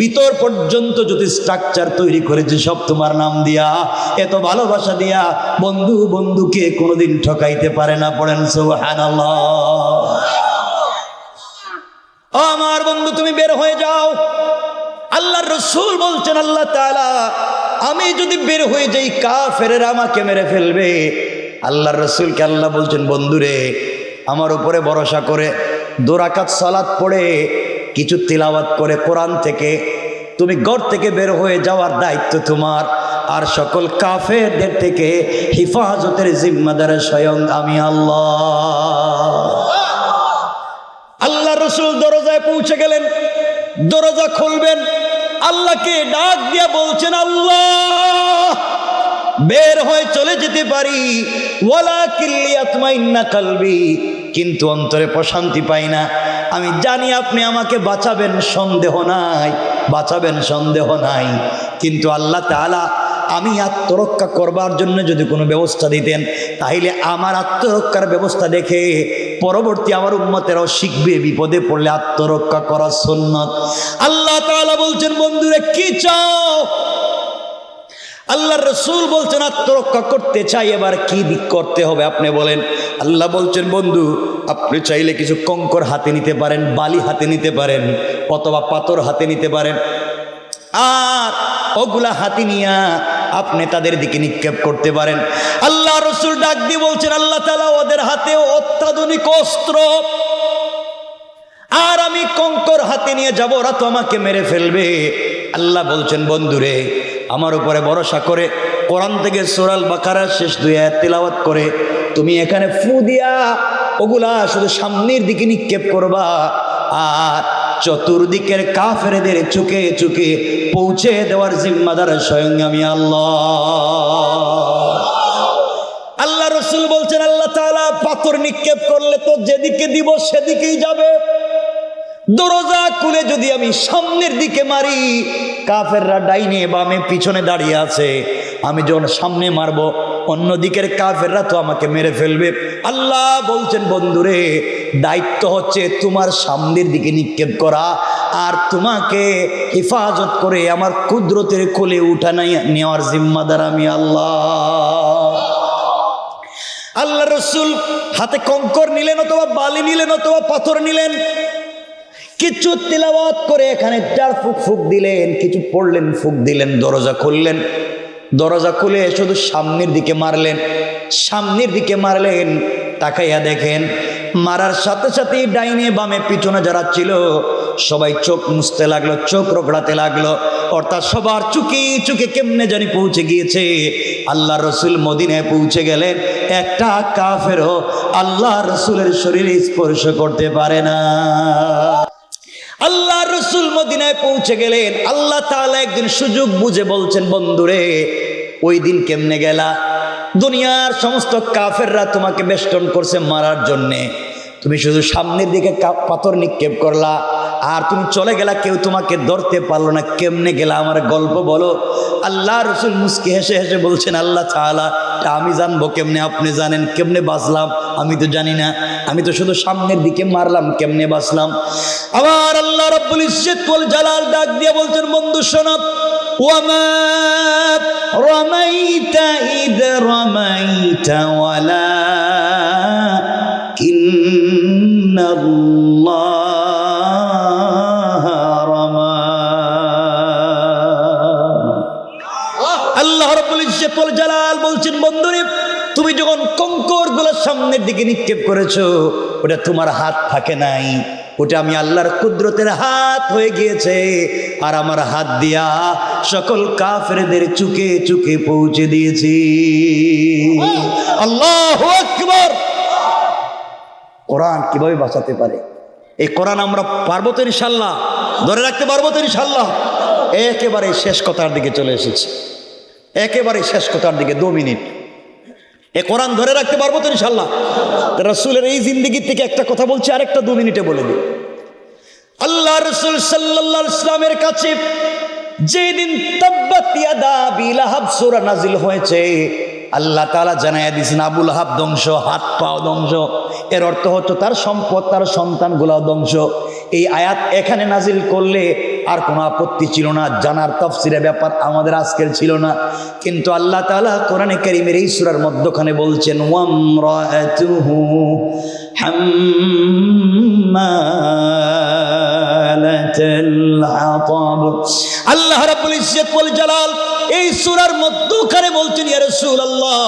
ভিতর পর্যন্ত যত স্ট্রাকচার তৈরি করেছি সব তোমার নাম দিয়া, এত ভালোবাসা দিয়া বন্ধু বন্ধুকে কোনোদিন ঠকাইতে পারে না। পড়েন সুবহানাল্লাহ। আমার বন্ধু তুমি বের হয়ে যাও। আল্লাহর রাসূল বলছেন আল্লাহ তাআলা আমি যদি বের হয়ে যাই কাফেরেরা আমাকে মেরে ফেলবে। আল্লাহর রাসূলকে আল্লাহ বলছেন বন্ধুরে আমার উপরে ভরসা করে 2 রাকাত সালাত পড়ে কিছু তিলাওয়াত করে কোরআন থেকে তুমি ঘর থেকে বের হয়ে যাওয়ার দায়িত্ব তোমার, আর সকল কাফেরদের থেকে হিফাজতের জিম্মাদার স্বয়ং আমি আল্লাহ। আল্লাহর রাসূল দরজায় পৌঁছে গেলেন, দরজা খুলবেন, আল্লাহকে ডাক দিয়া বলছেন আল্লাহ বের হয়ে চলে যেতে পারি, ওয়ালাকিন লিয়াতমাইন্না কলবি, কিন্তু অন্তরে প্রশান্তি পাই না। আমি জানি আপনি আমাকে বাঁচাবেন, সন্দেহ নাই, বাঁচাবেন সন্দেহ নাই, কিন্তু আল্লাহ তাআলা আমি আত্মরক্ষা করবার জন্য যদি কোনো ব্যবস্থা দিতেন তাহলে আমার আত্মরক্ষার ব্যবস্থা দেখে পরবর্তী আমার উম্মতেরাও শিখবে বিপদে পড়লে আত্মরক্ষা করা সুন্নাত। আল্লাহ তাআলা বলছেন বন্ধুরে কি চাও? আল্লাহর রাসূল বলছেন আত্মরক্ষা করতে চাই, এবার কি দিক করতে হবে আপনি বলেন। আল্লাহ বলছেন বন্ধু আপনি চাইলে কিছু কঙ্কর হাতে নিতে পারেন, বালি হাতে নিতে পারেন, অথবা পাথর হাতে নিতে পারেন, আর ওগুলা হাতে নিয়া আপনি তাদের দিকে নিক্ষেপ করতে পারেন। আল্লাহ রাসূল ডাক দিয়ে বলছেন আল্লাহ তাআলা ওদের হাতে অত্যাধুনিক অস্ত্র, আর আমি কঙ্কর হাতে নিয়ে যাব, ওরা তো আমাকে মেরে ফেলবে। আল্লাহ বলছেন বন্ধুরে আমার উপরে ভরসা করে কোরআন থেকে সূরা আল বাকারার শেষ 2 আয়াত তিলাওয়াত করে তুমি এখানে ফু দিয়া ওগুলা শুধু সামনের দিকে নিক্ষেপ করবা, আর চতুর্দিকের কাফেরদের চুকে চুকে পৌঁছে দেওয়ার জিম্মাদার স্বয়ং আমি আল্লাহ। আল্লাহ রাসূল বলছেন আল্লাহ তাআলা পাথর নিক্ষেপ করলে তো যেদিকে দিব সেদিকেই যাবে। দরজা খুলে যদি আমি সামনের দিকে মারি কাফেররা ডাইনে বামে পিছনে দাঁড়িয়ে আছে, আমি যখন সামনে মারবো অন্য দিকের কাফেররা তো আমাকে মেরে ফেলবে। আল্লাহ বলছেন বন্ধুরে দায়িত্ব হচ্ছে তোমার সামনের দিকে নিক্ষেপ করা, আর তোমাকে হেফাজত করে আমার কুদরতের কোলে উঠা নেওয়ার জিম্মাদার আমি আল্লাহ। আল্লাহ রাসূল হাতে কঙ্কর নিলেন অথবা বালি নিলেন অথবা পাথর নিলেন, কিছু তিলাওয়াত করে এখানে 4 ফুক ফুক দিলেন, কিছু পড়লেন, ফুক দিলেন, দরজা খুললেন, দরজা খুলে শুধু সামনের দিকে মারলেন, সামনের দিকে মারলেন। তাকাইয়া দেখেন মারার সাথে সাথেই ডাইনে বামে পিছনে যারা ছিল সবাই চোখ মুছতে লাগলো, চোখ রগড়াতে লাগলো, অর্থাৎ সবার চুকে চুকে কেমনে জানি পৌঁছে গিয়েছে। আল্লাহ রাসূল মদিনায় পৌঁছে গেলেন, একটা কাফেরও আল্লাহ রাসূলের শরীরে স্পর্শ করতে পারে না। আল্লাহ রাসূল মদিনায় পৌঁছে গেলেন, আল্লাহ তাআলা একদিন সুযোগ বুঝে বলছেন বন্ধুরে ওই দিন কেমনে গেলা, দুনিয়ার সমস্ত কাফেররা তোমাকে বেষ্টন করছে মারার জন্যে, তুমি শুধু সামনের দিকে পাথর নিক্ষেপ করলা আর তুমি চলে গেলা, কেউ তোমাকে ধরতে পারলো না, কেমনে গেলা আমার গল্প বলো। আল্লাহ রাসূল মুস্কি হেসে হেসে বলছেন আল্লাহ তাআলা আমি জানবো কেমনে, আপনি জানেন কেমনে বাঁচলাম, আমি তো জানি না, আমি তো শুধু সামনের দিকে মারলাম, কেমনে বাঁচলাম। আবার আল্লাহ রাব্বুল ইজ্জত ওয়াল জালাল ডাক দিয়ে বলছেন বন্ধু শোনো, ওয়ামা রামাইতা ইদ রামাইতা ওয়ালাকিন্নাল্লাহা রামা। আল্লাহ রাব্বুল ইজ্জত ওয়াল জালাল বলছেন বন্ধুরে তুমি যখন কঙ্কর গুলো সামনের দিকে নিক্ষেপ করেছো ওটা তোমার হাত থাকে নাই, ওটা আমি আল্লাহর কুদরতের হাত হয়ে গিয়েছে, আর আমার হাত দিয়া সকল কাফেরদের চুকে চুকে পৌঁছে দিয়েছি। আল্লাহু আকবার। কোরআন কিভাবে বাঁচাতে পারে? এই কোরআন আমরা পারবো তো ইনশাল্লাহ, ধরে রাখতে পারবো তো ইনশাল্লাহ। একেবারে শেষ কথার দিকে চলে এসেছি, একেবারে শেষ কথার দিকে, 2 মিনিট। এ কোরআন ধরে রাখতে পারবো তো ইনশাল্লাহ। রাসূলের এই জিন্দেগির থেকে একটা কথা বলছি, আরেকটা 2 মিনিটে বলে দিই। আল্লাহ রাসূল সাল্লাল্লাহু আলাইহি ওয়াসাল্লামের কাছে যেদিন তাব্বাত ইয়াদা আবি লাহাব সূরা নাজিল হয়েছে, আল্লাহ তাআলা জানাইয়া দিয়েছেন আবু লাহাব ধ্বংস, হাত পাও ধ্বংস। এর অর্থ হচ্ছে তার সম্পদ, তার সন্তানগুলো ধ্বংস। এই আয়াত এখানে নাজিল করলে আর কোনো আপত্তি ছিল না, জানার তাফসীরের ব্যাপার আমাদের আজকের ছিল না। কিন্তু আল্লাহ তাআলা কোরআনে কারীমের এই সূরার মধ্যখানে বলছেন ওয়ামরাতুহু হাম্মালাতাল হাতাব। আল্লাহ রাব্বুল ইজ্জত ওয়াল জালাল এই সূরার মধ্যখানে বলছেন, ইয়া রাসূলুল্লাহ,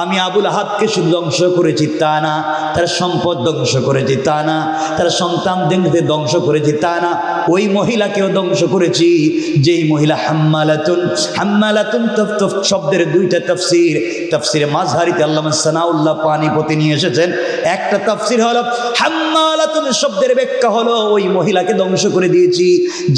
আমি আবু লাহাবকে শুধু ধ্বংস করেছি তা না, তার সম্পদ ধ্বংস করেছি তা না, তার সন্তানদের ধ্বংস করেছি তা না, ওই মহিলাকেও ধ্বংস করেছি, যেই মহিলা হাম্মালাতুন। হাম্মালাতুন শব্দের 2টা তাফসীর। তাফসীরে মাযহারিতে আল্লামা সানাউল্লাহ পানিপতি নিয়ে এসেছেন। একটা তাফসীর হলো হাম্মালাতুন শব্দের ব্যাখ্যা হলো ওই মহিলাকে ধ্বংস করে দিয়েছি,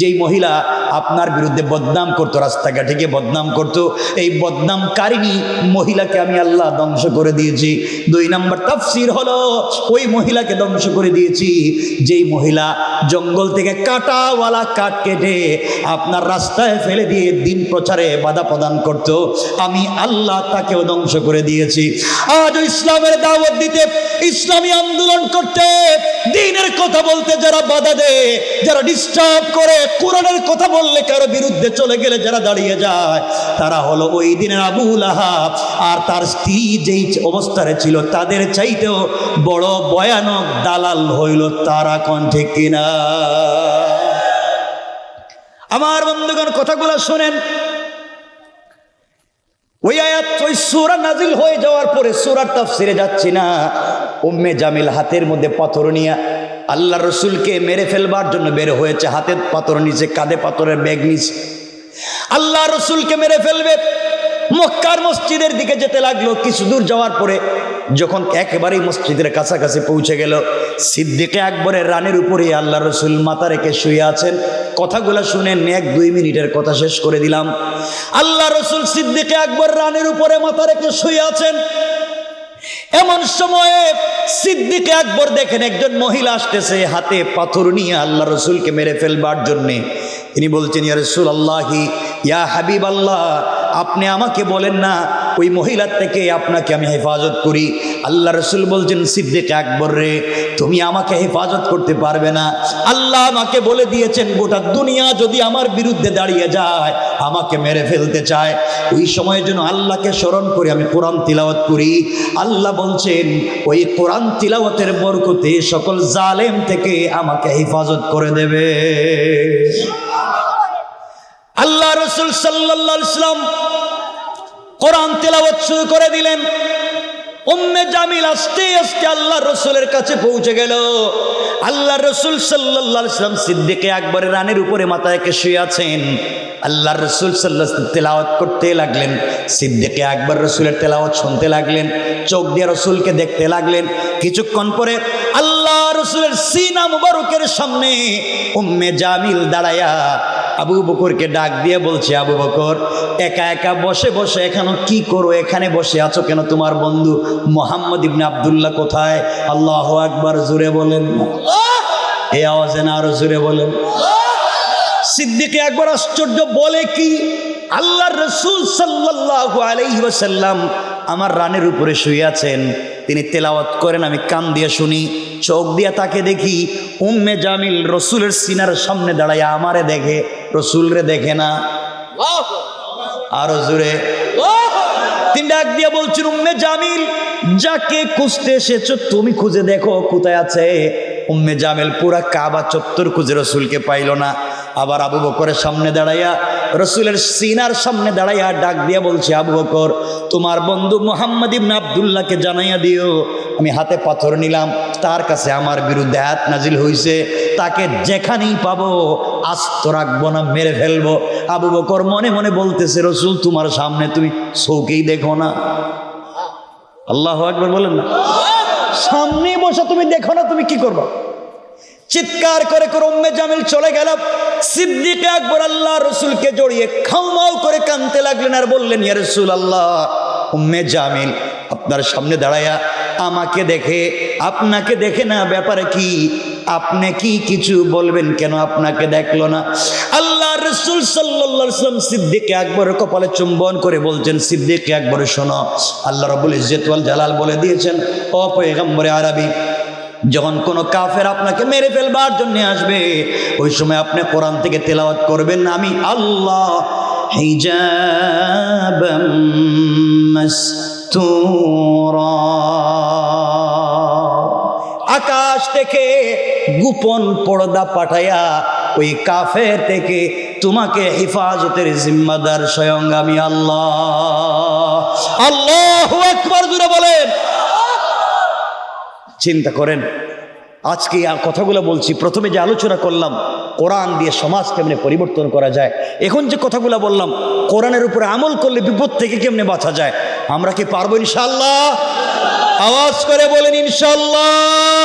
যেই মহিলা আপনার বিরুদ্ধে বদনাম করতো, রাস্তাঘাটে গিয়ে বদনাম করতো, এই বদনামকারিণী মহিলাকে আমি আল্লাহ ধ্বংস করে দিয়েছি। 2 নম্বর তাফসীর হলো ওই মহিলাকে ধ্বংস করে দিয়েছি যেই মহিলা জঙ্গল থেকে কাঁটাওয়ালা কাঠ কেটে আপনার রাস্তায় ফেলে দিয়ে দিন প্রচারে বাধা প্রদান করত, আমি আল্লাহ তাকেও ধ্বংস করে দিয়েছি। আজ ইসলামের দাওয়াত দিতে, ইসলামী আন্দোলন করতে, দ্বীনের কথা বলতে যারা বাধা দেয়, যারা ডিস্টার্ব করে, কোরআনের কথা বললে কারো বিরুদ্ধে চলে গেলে যারা দাঁড়িয়ে যায়, তারা হলো ওই দিনের আবু লাহাব। আর তার স্ত্রী যেই অবস্থায় ছিল তাদের চাইতেও বড় ভয়ানক দালাল হইল তারা। কোন ঠিক কিনা? আমার বন্ধুগণ, কথাগুলো শোনেন। ওই আয়াত, ওই সূরা নাজিল হয়ে যাওয়ার পরে সূরার তাফসীরে যাচ্ছি না, উম্মে জামিল হাতের মধ্যে পাথর নিয়ে আল্লাহ রসুলকে মেরে ফেলবার জন্য বের হয়েছে। হাতে পাথর নিচে, কাঁধে পাথরের ব্যাগ নিচে, আল্লাহ রসুলকে মেরে ফেলবে। মক্কার মসজিদের দিকে যেতে লাগলো। কিছু দূর যাওয়ার পরে যখন একেবারেই মসজিদের কাছাকাছি পৌঁছে গেল, সিদ্দিকে আকবরের রানের উপরে আল্লাহ রসুল মাথা রেখে শুয়ে আছেন। কথাগুলো শুনেন, 1-2 মিনিটের কথা শেষ করে দিলাম। আল্লাহ রসুল সিদ্দিকে আকবর রানের উপরে মাথা রেখে শুয়ে আছেন। এমন সময়ে সিদ্দিকে আকবর দেখেন একজন মহিলা আসতেছে হাতে পাথর নিয়ে আল্লাহ রসুলকে মেরে ফেলবার জন্যে। তিনি বলছেন, ইয়া রাসূলুল্লাহি, ইয়া হাবিবাল্লাহ, আপনি আমাকে বলেন না ওই মহিলার থেকে আপনাকে আমি হেফাজত করি। আল্লাহ রসুল বলছেন, সিদ্দিক আকবর রে, তুমি আমাকে হেফাজত করতে পারবে না। আল্লাহ আমাকে বলে দিয়েছেন গোটা দুনিয়া যদি আমার বিরুদ্ধে দাঁড়িয়ে যায়, আমাকে মেরে ফেলতে চায়, ওই সময়ের জন্য আল্লাহকে স্মরণ করে আমি কোরআন তিলাওয়াত করি। আল্লাহ বলছেন ওই কোরআন তিলাওয়াতের বরকতে সকল জালেম থেকে আমাকে হেফাজত করে দেবে। আল্লাহ রসুল সাল্লাল্লাহু আলাইহি ওয়াসাল্লাম কোরআন তেলাওয়াত শুরু করে দিলেন। উম্মে জামিল আস্তে আস্তে আল্লাহ রসুলের কাছে পৌঁছে গেল। আল্লাহ রসুল সাল্লাল্লাহু আলাইহি ওয়াসাল্লাম সিদ্দিকে আকবরের রানের উপরে মাথা রেখে শুয়ে আছেন। আল্লাহ রসুল সাল্লাল্লাহু আলাইহি ওয়াসাল্লাম তেলাওয়াত করতে লাগলেন। সিদ্দিকে আকবর রসুলের তেলাওয়াত শুনতে লাগলেন, চোখ দিয়ে রসুলকে দেখতে লাগলেন। কিছুক্ষণ পরে আল্লাহ রসুলের সিনা মুবারকের সামনে উম্মে জামিল দাঁড়ায়া আবু বকরকে ডাক দিয়ে বলছে, আবু বকর, একা একা বসে বসে এখানে কি করো? এখানে বসে আছো কেন? তোমার বন্ধু মুহাম্মদ ইবনে আব্দুল্লাহ কোথায়? আল্লাহু আকবার, জোরে বলেন। এই আওয়াজে না আরো জোরে বলেন। সিদ্দিকে আকবর আশ্চর্য, বলে কি? আল্লাহর রাসূল সাল্লাল্লাহু আলাইহি ওয়াসাল্লাম আমার রানের উপরে শুয়ে আছেন, তিনি তেলাওয়াত করেন, আমি কান দিয়ে শুনি, চোখ দিয়ে তাকে দেখি। উম্মে জামিল রসুলের সিনার সামনে দাঁড়ায় আমারে দেখে, রসুলরে দেখে না। আরো জোরে। তিনি ডাক দিয়ে বলছেন, উম্মে জামিল, যাকে খুঁজতে এসেছো তুমি খুঁজে দেখো কোথায় আছে। উম্মে জামিল পুরা কাবা চত্বর খুঁজে রসুলকে পাইল না। আবার আবু বকরের সামনে দাঁড়াইয়া, রসুলের সিনার সামনে দাঁড়াইয়া ডাক দিয়া বলছে, আবু বকর, তোমার বন্ধু মুহাম্মদ ইবনে আব্দুল্লাহকে জানাইয়া দিও আমি হাতে পাথর নিলাম, তার কাছে আমার বিরুদ্ধে আয়াত নাজিল হয়েছে, তাকে যেখানেই পাবো আস্ত রাখবো না, মেরে ফেলবো। আবু বকর মনে মনে বলতেছে, রসুল তোমার সামনে তুমি চোখেই দেখো না। আল্লাহু আকবার বলেন না। সামনে বসে তুমি দেখো না, তুমি কি করবা? চিৎকার করে করে উম্মে জামিল চলে গেল। সিদ্দিক আকবর আল্লাহ রসুলকে জড়িয়ে খাউমাউ করে কাঁদতে লাগলেন আর বললেন, ইয়া রাসূলুল্লাহ, উম্মে জামিল আপনার সামনে দাঁড়ায়া আমাকে দেখে আপনাকে দেখে না, ব্যাপারে কি? আপনি কি কিছু বলবেন? কেন আপনাকে দেখলো না? আল্লাহ রসুল সাল্লাল্লাহু আলাইহি ওয়াসাল্লাম সিদ্দিক আকবরের কপালে চুম্বন করে বলছেন, সিদ্দিক আকবর শোনো, আল্লাহ রাব্বুল ইজ্জত ওয়াল জালাল বলে দিয়েছেন, ও পয়গম্বরে আরবি, যখন কোনো কাফের আপনাকে মেরে ফেলবার জন্য আসবে, ওই সময় আপনি কোরআন থেকে তেলাওয়াত করবেন, আমি আল্লাহ হিজাবাম মাসতুরা, আকাশ থেকে গোপন পর্দা পাঠাইয়া ওই কাফের থেকে তোমাকে হেফাজতের জিম্মাদার স্বয়ং আমি আল্লাহ। আল্লাহু আকবার জোরে বলেন। চিন্তা করেন, আজকে কথাগুলো বলছি, প্রথমে যে আলোচনা করলাম কোরআন দিয়ে সমাজ কেমনে পরিবর্তন করা যায়, এখন যে কথাগুলো বললাম কোরআনের উপরে আমল করলে বিপদ থেকে কেমনে বাঁচা যায়, আমরা কি পারবো ইনশাআল্লাহ? আওয়াজ করে বলেন ইনশাআল্লাহ।